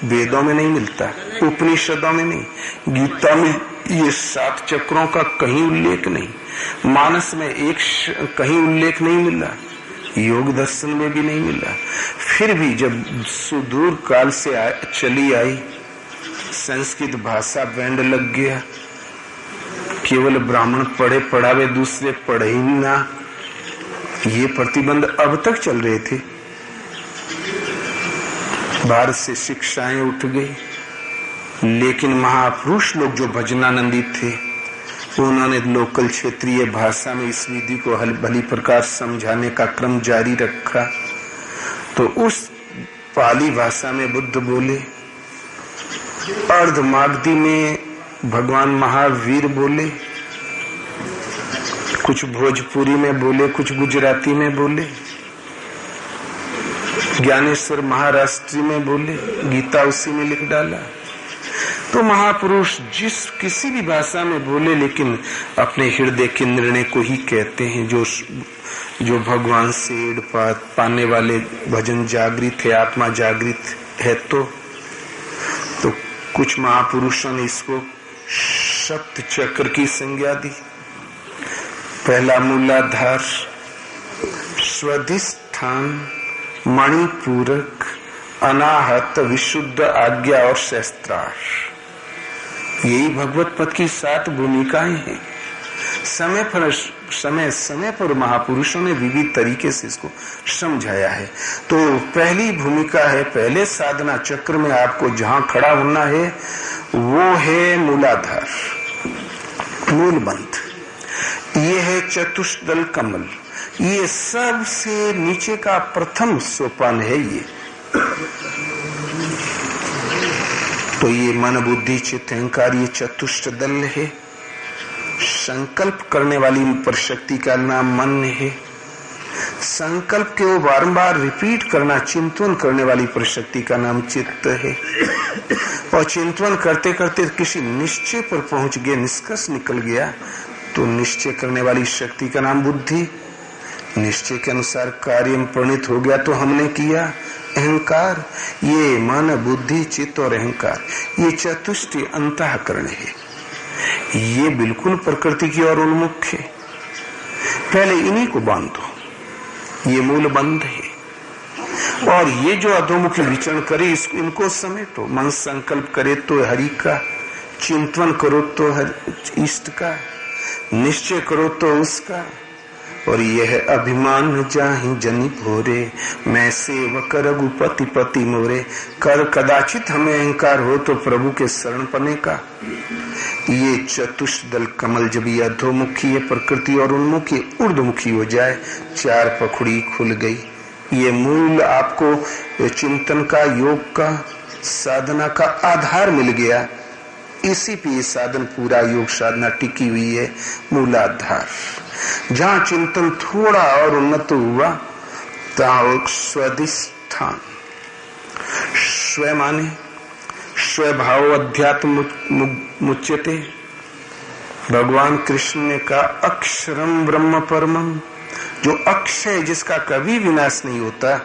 Speaker 1: वेदों में नहीं मिलता, उपनिषदों में नहीं, गीता में ये 7 चक्रों का कहीं उल्लेख नहीं, मानस में एक कहीं उल्लेख नहीं मिला, योग दर्शन में भी नहीं मिला। फिर भी जब सुदूर काल से चली आई संस्कृत भाषा बैंड लग गया, केवल ब्राह्मण पढ़े पढ़ावे, दूसरे पढ़े ही ना, ये प्रतिबंध अब तक चल रहे थे। भारत से शिक्षाएं उठ गई, लेकिन महापुरुष लोग जो भजनानंदी थे उन्होंने लोकल क्षेत्रीय भाषा में इस विधि को भली प्रकार समझाने का क्रम जारी रखा। तो उस पाली भाषा में बुद्ध बोले, अर्ध मागधी में भगवान महावीर बोले, कुछ भोजपुरी में बोले, कुछ गुजराती में बोले, ज्ञानेश्वर महाराष्ट्री में बोले, गीता उसी में लिख डाला। तो महापुरुष जिस किसी भी भाषा में बोले, लेकिन अपने हृदय के निर्णय को ही कहते हैं। जो भगवान से पाने वाले भजन जागृत है, आत्मा जागृत है। तो कुछ महापुरुषों ने इसको सप्त चक्र की संज्ञा दी। पहला मूलाधार, स्वाधिष्ठान, मणिपूरक, अनाहत, विशुद्ध, आज्ञा और शस्त्रार। यही भगवत पद की 7 भूमिकाएं हैं। समय समय पर महापुरुषों ने विविध तरीके से इसको समझाया है। तो पहली भूमिका है, पहले साधना चक्र में आपको जहां खड़ा होना है वो है मूलाधार, मूलबंध। ये है चतुष्दल कमल, ये सबसे नीचे का प्रथम सोपान है। ये तो ये मन बुद्धि चित्त अहंकार, ये चतुष्दल है। संकल्प करने वाली परशक्ति का नाम मन है। संकल्प के वो बारंबार रिपीट करना, चिंतन करने वाली परशक्ति का नाम चित्त है। और चिंतन करते करते किसी निश्चय पर पहुंच गए, निष्कर्ष निकल गया, तो निश्चय करने वाली शक्ति का नाम बुद्धि। निश्चय के अनुसार कार्य में परिणित हो गया तो हमने किया अहंकार। ये मन बुद्धि चित्त और अहंकार, ये चतुष्टय अंतःकरण है। ये बिल्कुल प्रकृति की ओर उन्मुख है। पहले इन्हीं को बांधो, ये मूल बंध है। और ये जो अधोमुखी विचरण करे इनको समेटो। मन संकल्प करे तो हरि का, चिंतन करो तो इष्ट का, निश्चय करो तो उसका। और यह अभिमान जाहि जनि भोरे, मैं सेवक रघुपति पति मोरे। कर कदाचित हमें अहंकार हो तो प्रभु के शरण पने का। ये चतुष्दल कमल जब ये अधोमुखी है प्रकृति और उन्मुखी ऊर्ध्वमुखी हो जाए, 4 पखुड़ी खुल गई। ये मूल आपको चिंतन का, योग का, साधना का आधार मिल गया। इसी पे साधन पूरा योग साधना टिकी हुई है, मूलाधार। जहां चिंतन थोड़ा और उन्नत हुआ तहां स्वाधिष्ठान। स्व माने स्वभाव अध्यात्म मुच्यते। भगवान कृष्ण ने कहा अक्षरम ब्रह्म परमम, जो अक्षय जिसका कभी विनाश नहीं होता,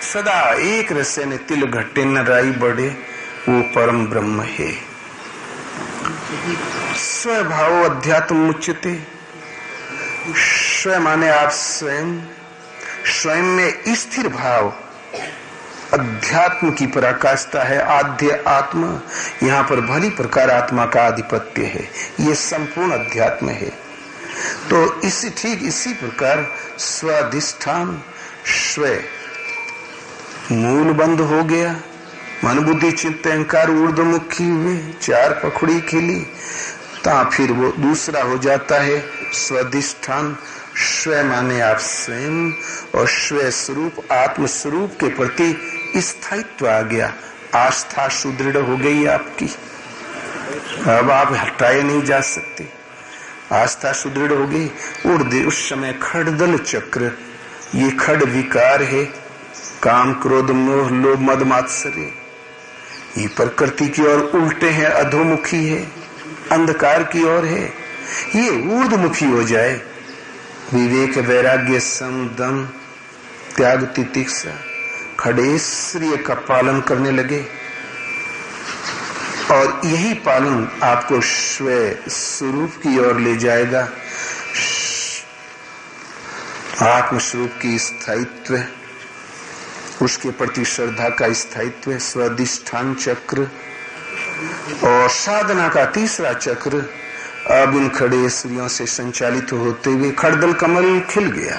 Speaker 1: सदा एक रसे ने तिल घटे न राई बढ़े, वो परम ब्रह्म है। स्वभाव अध्यात्म मुच्यते। स्व माने आप स्वयं, स्वयं में स्थिर भाव, अध्यात्म की पराकाष्ठा है। आद्य आत्मा, यहाँ पर भली प्रकार आत्मा का आधिपत्य है, ये संपूर्ण अध्यात्म है। तो इसी प्रकार स्वाधिष्ठान स्व मूल बंद हो गया। मन बुद्धि चित्त अहंकार ऊर्ध्वमुखी हुए, 4 पखुड़ी खिली, ता फिर वो दूसरा हो जाता है स्वाधिष्ठान। स्व माने आप स्वयं, और स्व स्वरूप आत्म स्वरूप के प्रति स्थायित्व आ गया। आस्था सुदृढ़ हो गई आपकी, अब आप हटाए नहीं जा सकते। आस्था सुदृढ़ हो गई। उस समय खड़दल चक्र, ये खड़ विकार है, काम क्रोध मोह लोभ मद मात्सर्य, ये प्रकृति की ओर उल्टे हैं, अधोमुखी है, अंधकार की ओर है। ये ऊर्ध्वमुखी हो जाए, विवेक वैराग्य सम दम त्याग तितिक्षा खडेश्वरीय का पालन करने लगे। और यही पालन आपको स्व स्वरूप की ओर ले जाएगा। आत्म स्वरूप की स्थायित्व, उसके प्रति श्रद्धा का स्थायित्व, स्वाधिष्ठान चक्र। और साधना का तीसरा चक्र अब इन खड़े स्त्रियों से संचालित होते हुए खड़दल कमल खिल गया।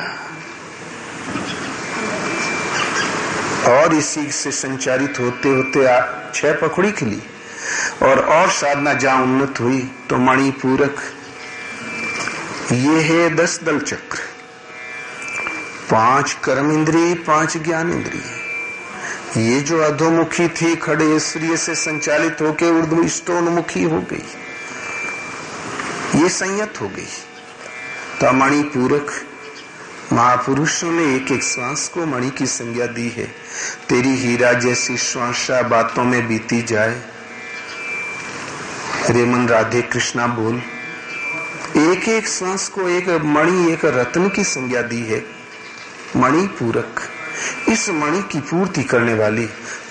Speaker 1: और इसी से संचालित होते होते 6 पखुड़ी खिली। और साधना जहां उन्नत हुई तो मणिपूरक, ये है 10 दल चक्र, 5 कर्म इंद्रिय 5 ज्ञान इंद्रिय। ये जो अधोमुखी थी खड़े स्त्रिय से संचालित होकर ऊर्ध्व स्टोन्मुखी हो गई, ये संयत हो गई। तो मणिपूरक, महापुरुषों ने एक एक श्वास को मणि की संज्ञा दी है। तेरी हीरा जैसी श्वासा बातों में बीती जाए, रेमन राधे कृष्णा बोल। एक एक श्वास को एक मणि, एक रत्न की संज्ञा दी है। मणिपूरक, इस मणि की पूर्ति करने वाली।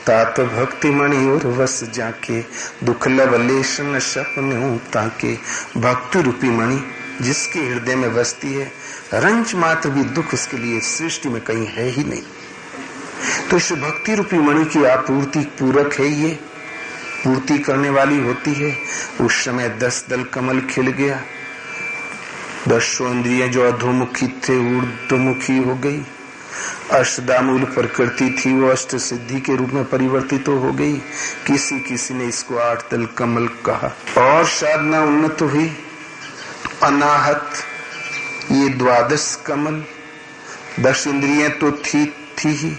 Speaker 1: तात भक्ति मणि और वस जाके, दुख लवलेशन सपने ताके। भक्ति रूपी मणि जिसके हृदय में बसती है, रंच मात्र भी दुख उसके लिए सृष्टि में कहीं है ही नहीं। तो इस भक्ति रूपी मणि की आपूर्ति पूरक है ये। पूर्ति करने वाली होती है। उस समय 10 दल कमल खिल गया। 10 इंद्रियां जो अधोमुखी थे ऊर्ध्वमुखी हो गई। अष्टधामूल प्रकृति थी वो अष्ट सिद्धि के रूप में परिवर्तित हो गई। किसी किसी ने इसको 8 दल कमल कहा। और साधना उन्नत हुई। अनाहत ये 12 कमल। 10 इंद्रियां तो थी ही,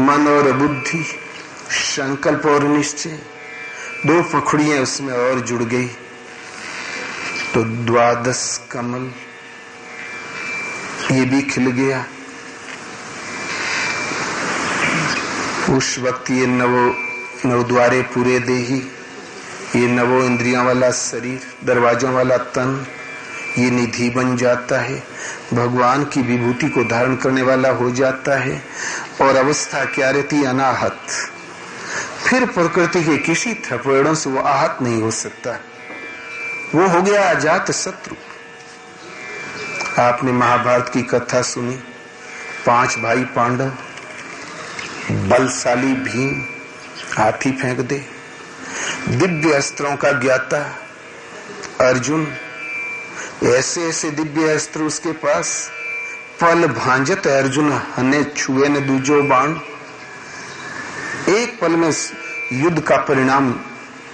Speaker 1: मन और बुद्धि, संकल्प और निश्चय, 2 पखड़ियां उसमें और जुड़ गई तो 12 कमल ये भी खिल गया। उस वक्त ये नवद्वारे पूरे देही, ये 9 इंद्रियां वाला शरीर, दरवाजों वाला तन, ये निधि बन जाता है, भगवान की विभूति को धारण करने वाला हो जाता है। और अवस्था क्या रहती? अनाहत। फिर प्रकृति के किसी थपेड़ों से वो आहत नहीं हो सकता। वो हो गया अजात शत्रु। आपने महाभारत की कथा सुनी। 5 भाई पांडव, बलशाली भीम हाथी फेंक दे, दिव्य अस्त्रों का ज्ञाता अर्जुन, ऐसे ऐसे दिव्य अस्त्र उसके पास, पल भांजत अर्जुन हने छुए न दूजो बाण। एक पल में युद्ध का परिणाम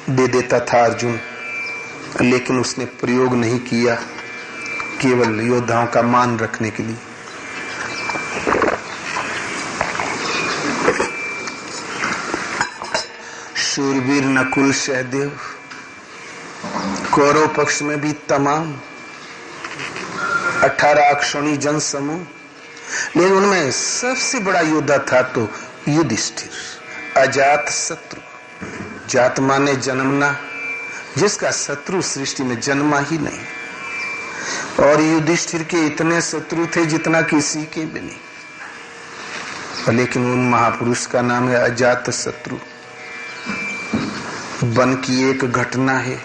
Speaker 1: दे देता था अर्जुन, लेकिन उसने प्रयोग नहीं किया, केवल योद्धाओं का मान रखने के लिए। शूरवीर नकुल सहदेव, कौरव पक्ष में भी तमाम 18 अक्षौणी जन समूह, लेकिन उनमें सबसे बड़ा योद्धा था तो युधिष्ठिर, अजात शत्रु। जात माने जन्मना, जिसका शत्रु सृष्टि में जन्मा ही नहीं। और युधिष्ठिर के इतने शत्रु थे जितना किसी के भी नहीं, लेकिन उन महापुरुष का नाम है अजात शत्रु। वन की एक घटना है,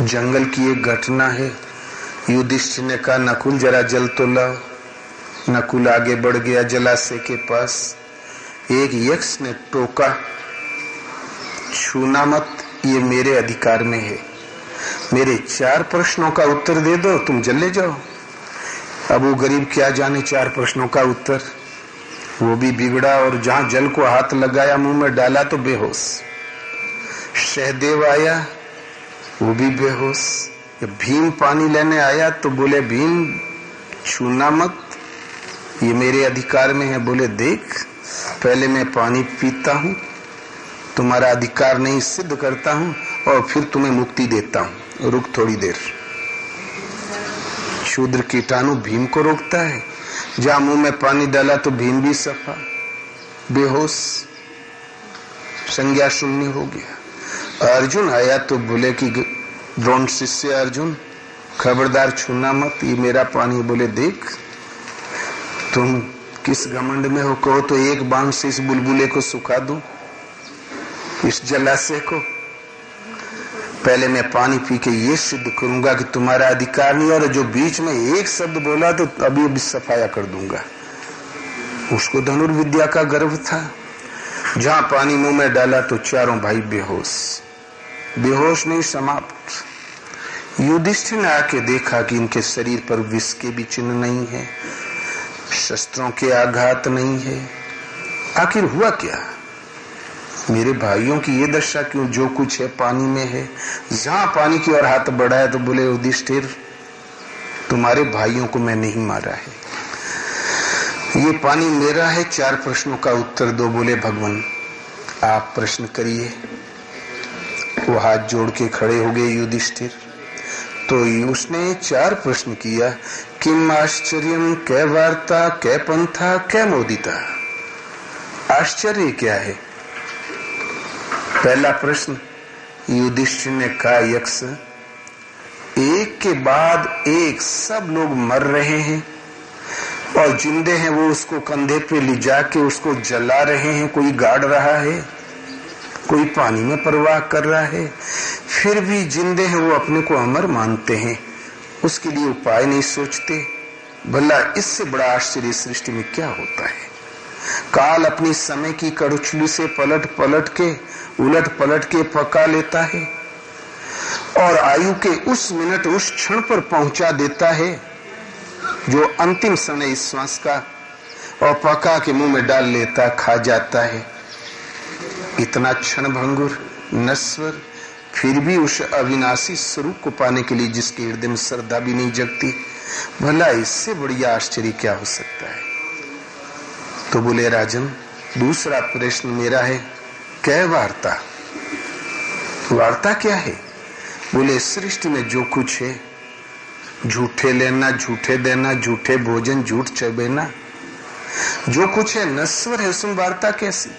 Speaker 1: जंगल की एक घटना है। युधिष्ठिर ने कहा नकुल जरा जल तो लाओ। नकुल आगे बढ़ गया जलाशय के पास। एक यक्ष ने टोका, छूना मत, ये मेरे अधिकार में है। मेरे 4 प्रश्नों का उत्तर दे दो, तुम जल ले जाओ। अब वो गरीब क्या जाने 4 प्रश्नों का उत्तर, वो भी बिगड़ा और जहां जल को हाथ लगाया मुंह में डाला तो बेहोश। सहदेव आया, वो भी बेहोश। भीम पानी लेने आया तो बोले भीम छूना मत, ये मेरे अधिकार में है। बोले देख, पहले मैं पानी पीता हूं, तुम्हारा अधिकार नहीं सिद्ध करता हूं और फिर तुम्हें मुक्ति देता हूं। रुक थोड़ी देर। शूद्र कीटाणु भीम को रोकता है। जहां मुंह में पानी डाला तो भीम भी सफा, बेहोश, संज्ञा शून्य हो गया। अर्जुन आया तो बोले कि द्रोण शिष्य अर्जुन खबरदार छूना मत, ये मेरा पानी। बोले देख, तुम किस घमंड में हो, कहो तो एक बाण से इस बुलबुले को सुखा दूं, इस जलाशय को। पहले मैं पानी पी के ये सिद्ध करूंगा कि तुम्हारा अधिकार नहीं, और जो बीच में एक शब्द बोला तो अभी अभी सफाया कर दूंगा। उसको धनुर्विद्या का गर्व था। जहां पानी मुंह में डाला तो चारों भाई बेहोश, बेहोश नहीं समाप्त। युधिष्ठिर ने आके देखा कि इनके शरीर पर विष के भी चिन्ह नहीं है, शस्त्रों के आघात नहीं है। आखिर हुआ क्या? मेरे भाइयों की ये दशा क्यों? जो कुछ है पानी में है। जहां पानी की ओर हाथ बढ़ाया तो बोले युधिष्ठिर, तुम्हारे भाइयों को मैं नहीं मारा है, ये पानी मेरा है। 4 प्रश्नों का उत्तर दो। बोले भगवान आप प्रश्न करिए। वो हाथ जोड़ के खड़े हो गए युधिष्ठिर। तो उसने 4 प्रश्न किया। किम आश्चर्यम, कै वार्ता, कै पंथा, कै मोदिता। आश्चर्य क्या है? पहला प्रश्न युधिष्ठिर ने कहा, यक्ष एक के बाद एक सब लोग मर रहे हैं और जिंदे हैं वो उसको कंधे पे ले जाके उसको जला रहे हैं। कोई गाड़ रहा है, कोई पानी में प्रवाह कर रहा है, फिर भी जिंदे हैं वो अपने को अमर मानते हैं, उसके लिए उपाय नहीं सोचते। भला इससे बड़ा आश्चर्य सृष्टि में क्या होता है? काल अपनी समय की कड़छुली से पलट पलट के पका लेता है और आयु के उस मिनट उस क्षण पर पहुंचा देता है जो अंतिम समय इस श्वास का, और पका के मुंह में डाल लेता, खा जाता है। इतना क्षण भंगुर नश्वर, फिर भी उस अविनाशी स्वरूप को पाने के लिए जिसके हृदय में श्रद्धा भी नहीं जगती, भला इससे बढ़िया आश्चर्य क्या हो सकता है। तो बोले राजन, दूसरा प्रश्न मेरा है, क्या वार्ता? वार्ता क्या है? बोले सृष्टि में जो कुछ है, झूठे लेना, झूठे देना, झूठे भोजन, झूठ चबेना, जो कुछ है नश्वर है, उसमें वार्ता कैसी?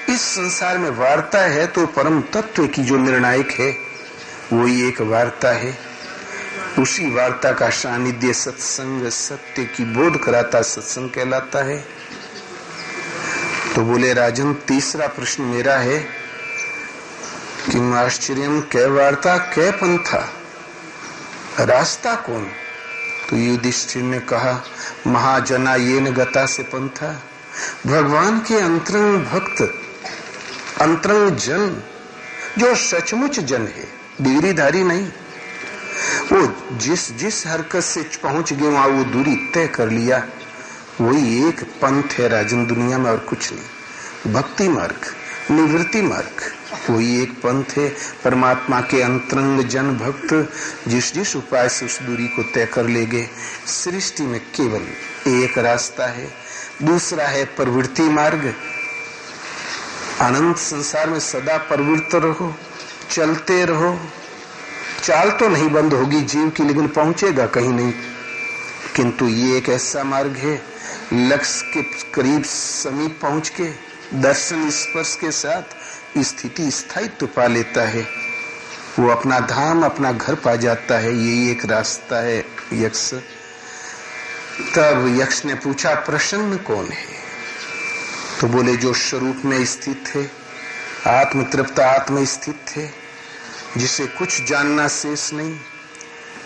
Speaker 1: इस संसार में वार्ता है तो परम तत्व की जो निर्णायक है वही एक वार्ता है। उसी वार्ता का सानिध्य सत्संग, सत्य की बोध कराता सत्संग कहलाता है। तो बोले राजन, तीसरा प्रश्न मेरा है कि आश्चर्यम कै वार्ता कै पंथा, रास्ता कौन? तो युधिष्ठिर ने कहा, महाजना ये न गता से पंथा, भगवान के अंतरंग भक्त, अंतरंग जन, जो सचमुच जन है, डिग्रीधारी नहीं, वो जिस हरकत से पहुंच गए वहां वो दूरी तय कर लिया, वही एक पंथ है राजन दुनिया में, और कुछ नहीं। भक्ति मार्ग, निवृत्ति मार्ग, वही एक पंथ है। परमात्मा के अंतरंग जन भक्त जिस उपाय से उस दूरी को तय कर ले गए। सृष्टि में केवल एक रास्ता है, दूसरा है प्रवृत्ति मार्ग। अनंत संसार में सदा प्रवृत्त रहो, चलते रहो। चाल तो नहीं बंद होगी जीव की, लेकिन पहुंचेगा कहीं नहीं। किंतु ये एक ऐसा मार्ग है, लक्ष्य के करीब समीप पहुंच के दर्शन स्पर्श के साथ स्थिति स्थायित्व पा लेता है, वो अपना धाम, अपना घर पा जाता है। यही एक रास्ता है यक्ष। तब यक्ष ने पूछा, प्रसन्न कौन है? तो बोले, जो स्वरूप में स्थित है, आत्म तृप्त आत्म स्थित है, जिसे कुछ जानना शेष नहीं,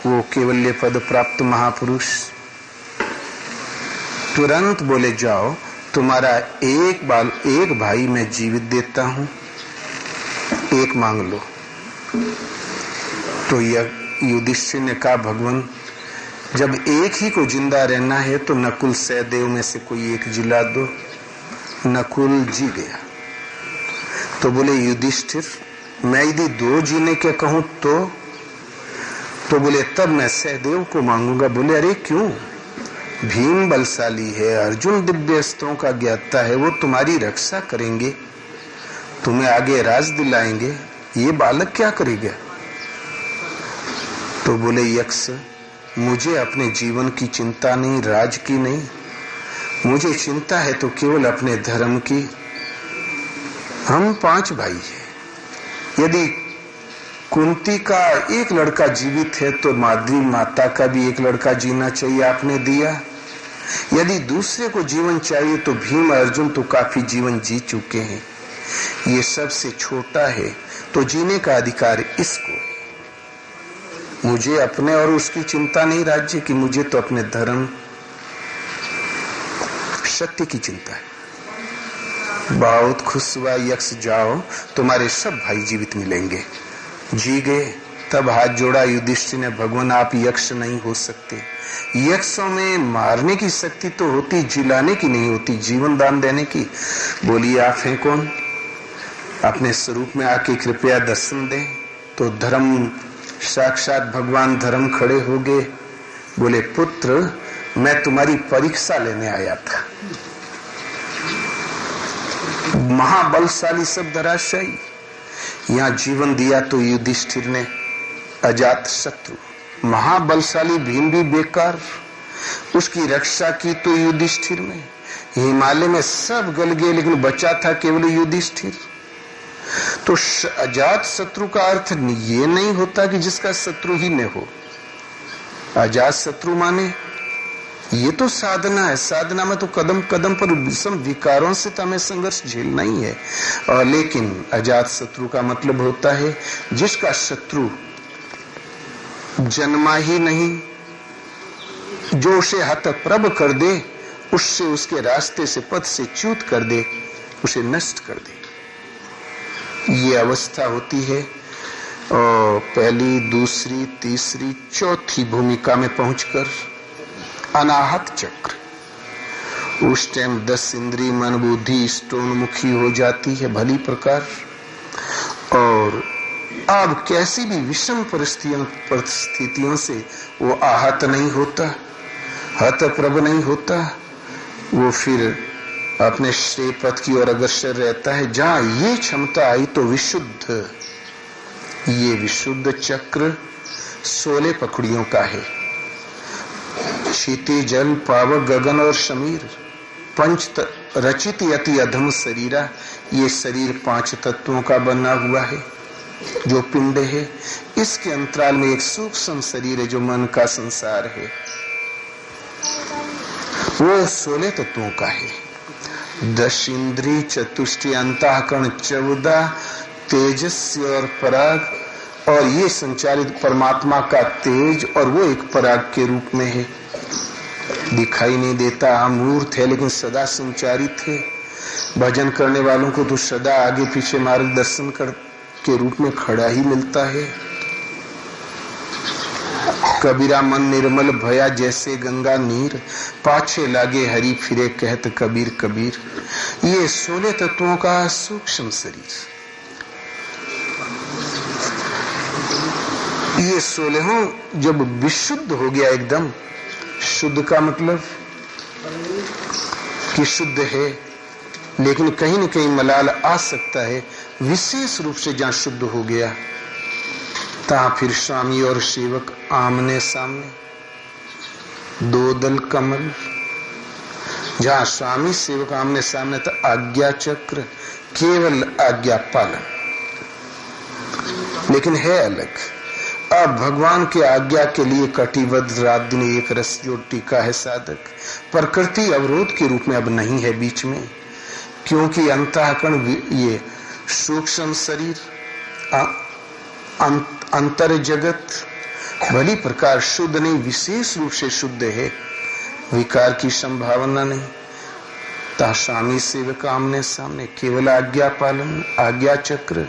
Speaker 1: वो केवल्य पद प्राप्त महापुरुष। तुरंत बोले, जाओ, तुम्हारा एक भाई मैं जीवित देता हूं, एक मांग लो। तो युधिष्ठिर ने कहा, भगवान, जब एक ही को जिंदा रहना है तो नकुल सहदेव में से कोई एक जिला दो। नकुल जी गया। तो बोले, युधिष्ठिर, मैं यदि दो जीने के कहूं तो बोले, तब मैं सहदेव को मांगूंगा। बोले, अरे क्यों? भीम बलशाली है, अर्जुन दिव्य अस्त्रों का ज्ञाता है, वो तुम्हारी रक्षा करेंगे, तुम्हें आगे राज दिलाएंगे, ये बालक क्या करेगा? तो बोले, यक्ष, मुझे अपने जीवन की चिंता नहीं, राज की नहीं, मुझे चिंता है तो केवल अपने धर्म की। हम 5 भाई हैं। यदि कुंती का एक लड़का जीवित है तो माद्री माता का भी एक लड़का जीना चाहिए, आपने दिया। यदि दूसरे को जीवन चाहिए तो भीम अर्जुन तो काफी जीवन जी चुके हैं, ये सबसे छोटा है तो जीने का अधिकार इसको है। मुझे अपने और उसकी चिंता नहीं राज्य की, मुझे तो अपने धर्म सत्य की चिंता है। बहुत खुश हुआ यक्ष, जाओ, तुम्हारे सब भाई जीवित मिलेंगे। जी गए। तब हाथ जोड़ा युधिष्ठिर ने, भगवान, आप यक्ष नहीं हो सकते। यक्षों में मारने की शक्ति तो होती, जिलाने की नहीं होती, जीवन दान देने की। बोलिए, आप हैं कौन? अपने स्वरूप में आके कृपया दर्शन दें। तो धर्म, साक्षात भगवान धर्म खड़े हो गए। बोले, पुत्र, मैं तुम्हारी परीक्षा लेने आया था। महाबलशाली सब धराशायी, यहाँ जीवन दिया तो युधिष्ठिर ने, अजात शत्रु। महाबलशाली भीम भी बेकार, उसकी रक्षा की तो युधिष्ठिर ने। हिमालय में सब गल गए लेकिन बचा था केवल युधिष्ठिर। तो अजात शत्रु का अर्थ ये नहीं होता कि जिसका शत्रु ही न हो। अजात शत्रु माने ये तो साधना है। साधना में तो कदम कदम पर विषम विकारों से तो हमें संघर्ष झेलना ही है। और लेकिन अजात शत्रु का मतलब होता है जिसका शत्रु जन्मा ही नहीं, जो उसे हतप्रभ कर दे उससे उसके रास्ते से पथ से च्युत कर दे, उसे नष्ट कर दे। ये अवस्था होती है और पहली, दूसरी, तीसरी, चौथी भूमिका में पहुंचकर अनाहत चक्र। उस टाइम 10 इंद्रिय मन बुद्धि स्टोनमुखी हो जाती है भली प्रकार, और अब कैसी भी विषम परिस्थितियों से वो आहत नहीं होता, हतप्रभ नहीं होता। वो फिर अपने श्रेय पथ की ओर अग्रसर रहता है। जहां ये क्षमता आई तो विशुद्ध, ये विशुद्ध चक्र 16 पखड़ियों का है। क्षिति, जल, पावक, गगन और समीर, पंच रचित यति अधम शरीरा। ये शरीर 5 तत्वों का बना हुआ है जो पिंड है। इसके अंतराल में एक सूक्ष्म शरीर है जो मन का संसार है, वो 16 तत्वों का है। 10 इंद्रिय, चतुष्टय, अंतःकरण 14, तेजस्वी और पराग, और ये संचालित परमात्मा का तेज, और वो एक पराग के रूप में है। दिखाई नहीं देता, अमूर्त है, लेकिन सदा संचारित है। भजन करने वालों को तो सदा आगे पीछे मार्गदर्शन के रूप में खड़ा ही मिलता है। कबीरा मन निर्मल भया जैसे गंगा नीर, पाछे लागे हरि फिरे कहत कबीर कबीर। ये 16 तत्वों का सूक्ष्म शरीर, ये 16 जब विशुद्ध हो गया, एकदम शुद्ध का मतलब कि शुद्ध है, लेकिन कहीं न कहीं मलाल आ सकता है। विशेष रूप से जहां शुद्ध हो गया, ता फिर स्वामी और सेवक आमने सामने, 2 दल कमल। जहां स्वामी सेवक आमने सामने, तो आज्ञा चक्र, केवल आज्ञा पालन, लेकिन है अलग। अब भगवान के आज्ञा के लिए कटिबद्ध रात दिन एक रस जो टीका है साधक, प्रकृति अवरोध के रूप में अब नहीं है बीच में, क्योंकि अंतःकरण, ये सूक्ष्म शरीर, अंतर जगत भली प्रकार शुद्ध नहीं, विशेष रूप से शुद्ध है, विकार की संभावना नहीं। ता स्वामी सेवक आमने सामने, केवल आज्ञा पालन, आज्ञा चक्र,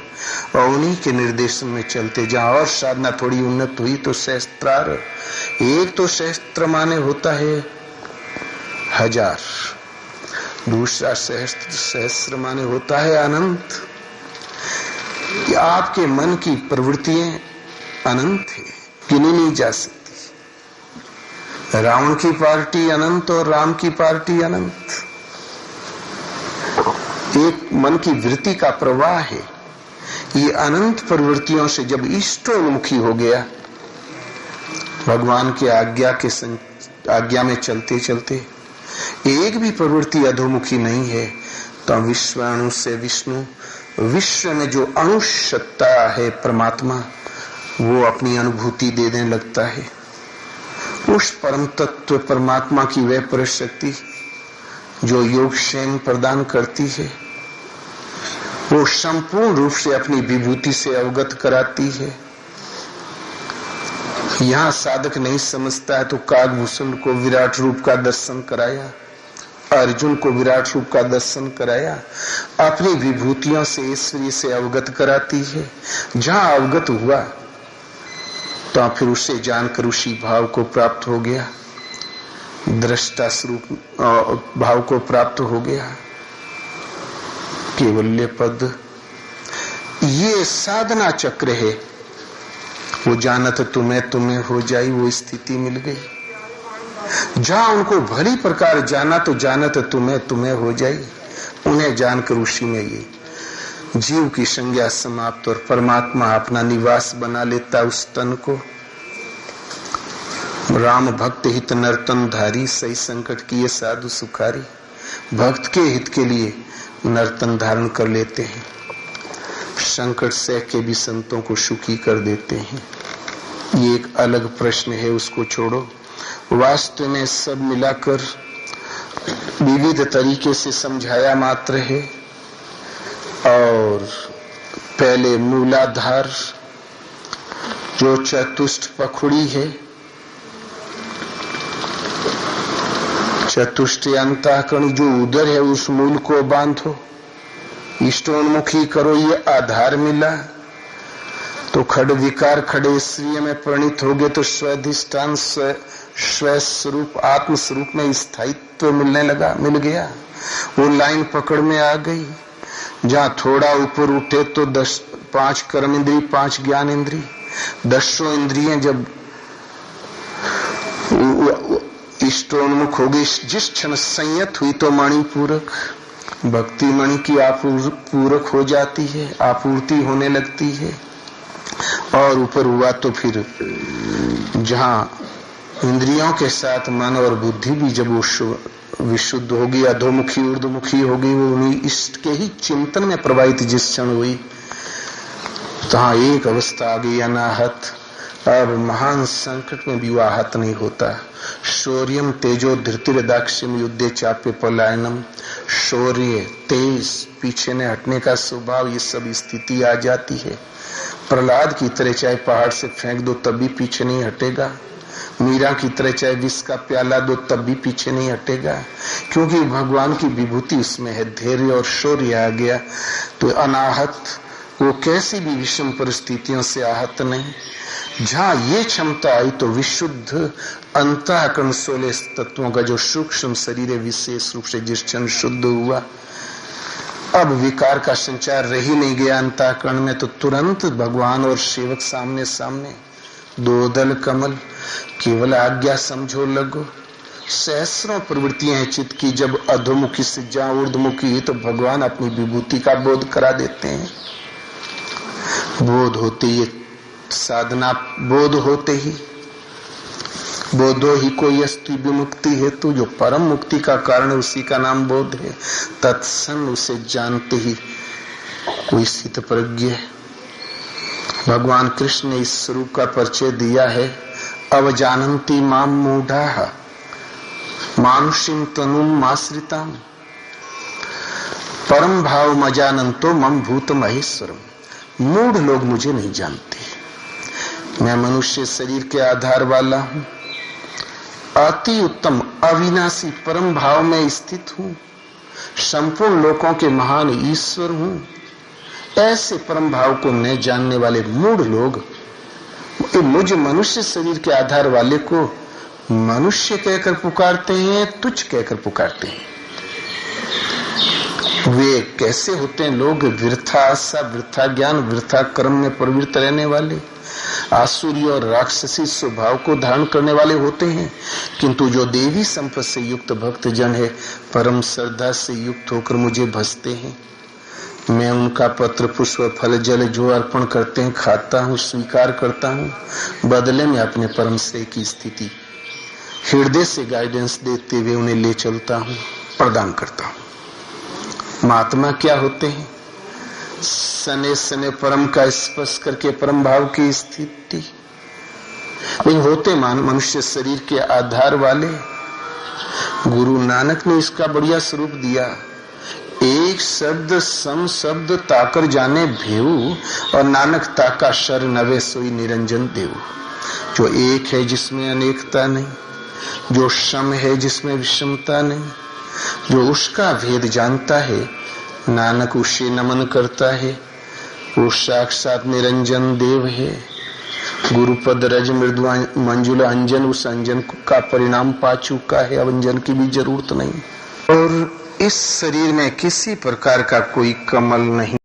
Speaker 1: और उन्हीं के निर्देशन में चलते। जहां और साधना थोड़ी उन्नत हुई तो सहस्त्रार, एक तो सहस्त्र माने होता है 1000, दूसरा सहस्त्र माने होता है अनंत। कि आपके मन की प्रवृत्तियां अनंत है, गिनी नहीं जा सकती। रावण की पार्टी अनंत और राम की पार्टी अनंत। एक मन की वृत्ति का प्रवाह है। ये अनंत प्रवृत्तियों से जब इष्टोन्मुखी हो गया, भगवान के आज्ञा में चलते चलते एक भी प्रवृत्ति अधोमुखी नहीं है, तो विश्वाणु से विष्णु, विश्व में जो अंश सत्ता है परमात्मा, वो अपनी अनुभूति देने लगता है। उस परम तत्व परमात्मा की वह परशक्ति जो योग क्षेम प्रदान करती है, वो संपूर्ण रूप से अपनी विभूति से अवगत कराती है। यहाँ साधक नहीं समझता है तो कागभूषण को विराट रूप का दर्शन कराया, अर्जुन को विराट रूप का दर्शन कराया, अपनी विभूतियों से ईश्वरी से अवगत कराती है। जहां अवगत हुआ तो फिर उसे जानकर उसी भाव को प्राप्त हो गया, दृष्टा स्वरूप भाव को प्राप्त हो गया। केवल्य पद ये साधना चक्र है। वो जानत तुम्हें हो जाई, वो स्थिति मिल गई। जहां उनको भली प्रकार जाना तो जानत तुम्हें हो जाई, उन्हें जानकर उसी में ये जीव की संज्ञा समाप्त और परमात्मा अपना निवास बना लेता उस तन को। राम भक्त हित नर्तन धारी, सही संकट किए साधु सुखारी। भक्त के हित के लिए नर्तन धारण कर लेते हैं, संकट सह के भी संतों को सुखी कर देते हैं। ये एक अलग प्रश्न है, उसको छोड़ो। वास्तव में सब मिलाकर विविध तरीके से समझाया मात्र है। और पहले मूलाधार जो चतुष्ट पखुड़ी है, चतुष्टय अंतःकरण जो उदर है उस मूल को बांधो, इष्टोन्मुखी करो, ये आधार मिला तो खड विकार खड़े श्रीय में परिणित हो गए तो स्वाधिष्ठान स्व स्वरूप आत्म स्वरूप में स्थायित्व मिल गया। वो लाइन पकड़ में आ गई। जहाँ थोड़ा ऊपर उठे तो 5 कर्म इंद्री 5 ज्ञान इंद्री 10 इंद्रियां जब इष्टोन्मुख हो गई, जिस क्षण संयत हुई तो मणि पूरक भक्ति मणि की पूरक हो जाती है, आपूर्ति होने लगती है। और ऊपर हुआ तो फिर जहाँ इंद्रियों के साथ मन और बुद्धि भी जब वो विशुद्ध होगी, अधोमुखी ऊर्ध्वमुखी होगी, वो उन्हीं इष्ट के ही चिंतन में प्रवाहित जिस क्षण हुई तो हाँ एक अवस्था आ गई अनाहत। अब महान संकट में भी वो आहत नहीं होता। शौर्यम तेजो धृतिर दाक्ष्यम युद्धे चाप्य पलायनम, शौर्य तेज पीछे ने हटने का स्वभाव, ये सब स्थिति आ जाती है। प्रहलाद की तरह चाहे पहाड़ से फेंक दो तब भी पीछे नहीं हटेगा, मीरा की तरह चाहे विष का प्याला दो तब भी पीछे नहीं हटेगा, क्योंकि भगवान की विभूति उसमें है। धैर्य और शौर्य आ गया तो अनाहत, वो कैसी भी विषम परिस्थितियों से आहत नहीं। जहाँ ये क्षमता आई तो विशुद्ध अंतःकरण 16 तत्वों का जो सूक्ष्म शरीर है विशेष रूप से जिस क्षण शुद्ध हुआ, अब विकार का संचार रह ही नहीं गया अंतःकरण में, तो तुरंत भगवान और सेवक सामने सामने, दो दल कमल, केवल आज्ञा समझो लगो। सहस्रों प्रवृत्तियां हैं चित्त की, जब अधोमुखी से जहाँ ऊर्ध्वमुखी है तो भगवान अपनी विभूति का बोध करा देते हैं। बोध होते ही साधना, बोध होते ही बोधो ही कोई अस्ति विमुक्ति हेतु, जो परम मुक्ति का कारण है उसी का नाम बोध है। तत्सन उसे जानते ही कोई स्थित प्रज्ञ है। भगवान कृष्ण ने इस स्वरूप का परिचय दिया है। अवजानन्ति माम मूढ़ाः मानुषीं तनुम् आश्रिताम् परम भाव मजानन्तो मम भूत महेश्वरम। मूढ़ लोग मुझे नहीं जानते, मैं मनुष्य शरीर के आधार वाला हूं, अति उत्तम अविनाशी परम भाव में स्थित हूं, संपूर्ण लोकों के महान ईश्वर हूं। ऐसे परम भाव को न जानने वाले मूढ़ लोग मुझ मनुष्य शरीर के आधार वाले को मनुष्य कहकर पुकारते हैं, तुच्छ कहकर पुकारते हैं। वे कैसे होते हैं लोग? वृथा आशा, वृथा ज्ञान, वृथा कर्म में प्रवृत्त रहने वाले, आसुरी और राक्षसी स्वभाव को धारण करने वाले होते हैं। किंतु जो देवी संपद से युक्त भक्त जन है, परम श्रद्धा से युक्त होकर मुझे भजते हैं, मैं उनका पत्र पुष्प फल जल जो अर्पण करते हैं खाता हूँ, स्वीकार करता हूँ। बदले में अपने परम श्रेय की स्थिति हृदय से गाइडेंस देते हुए उन्हें ले चलता हूँ, प्रदान करता हूँ। महात्मा क्या होते हैं? सने सने परम का स्पर्श करके परम भाव की स्थिति नहीं होते मनुष्य शरीर के आधार वाले। गुरु नानक ने इसका बढ़िया स्वरूप दिया। एक शब्द सम शब्द ताकर जाने भेऊ, और नानक ताका शर नवे सोई निरंजन देव। जो एक है जिसमें अनेकता नहीं, जो सम है जिसमें विषमता नहीं, जो उसका भेद जानता है, नानक उसे नमन करता है। वो साक्षात निरंजन देव है। गुरुपद रज मृदु मंजुल अंजन, उस अंजन का परिणाम पा चुका है, अब अंजन की भी जरूरत नहीं। और इस शरीर में किसी प्रकार का कोई कमल नहीं।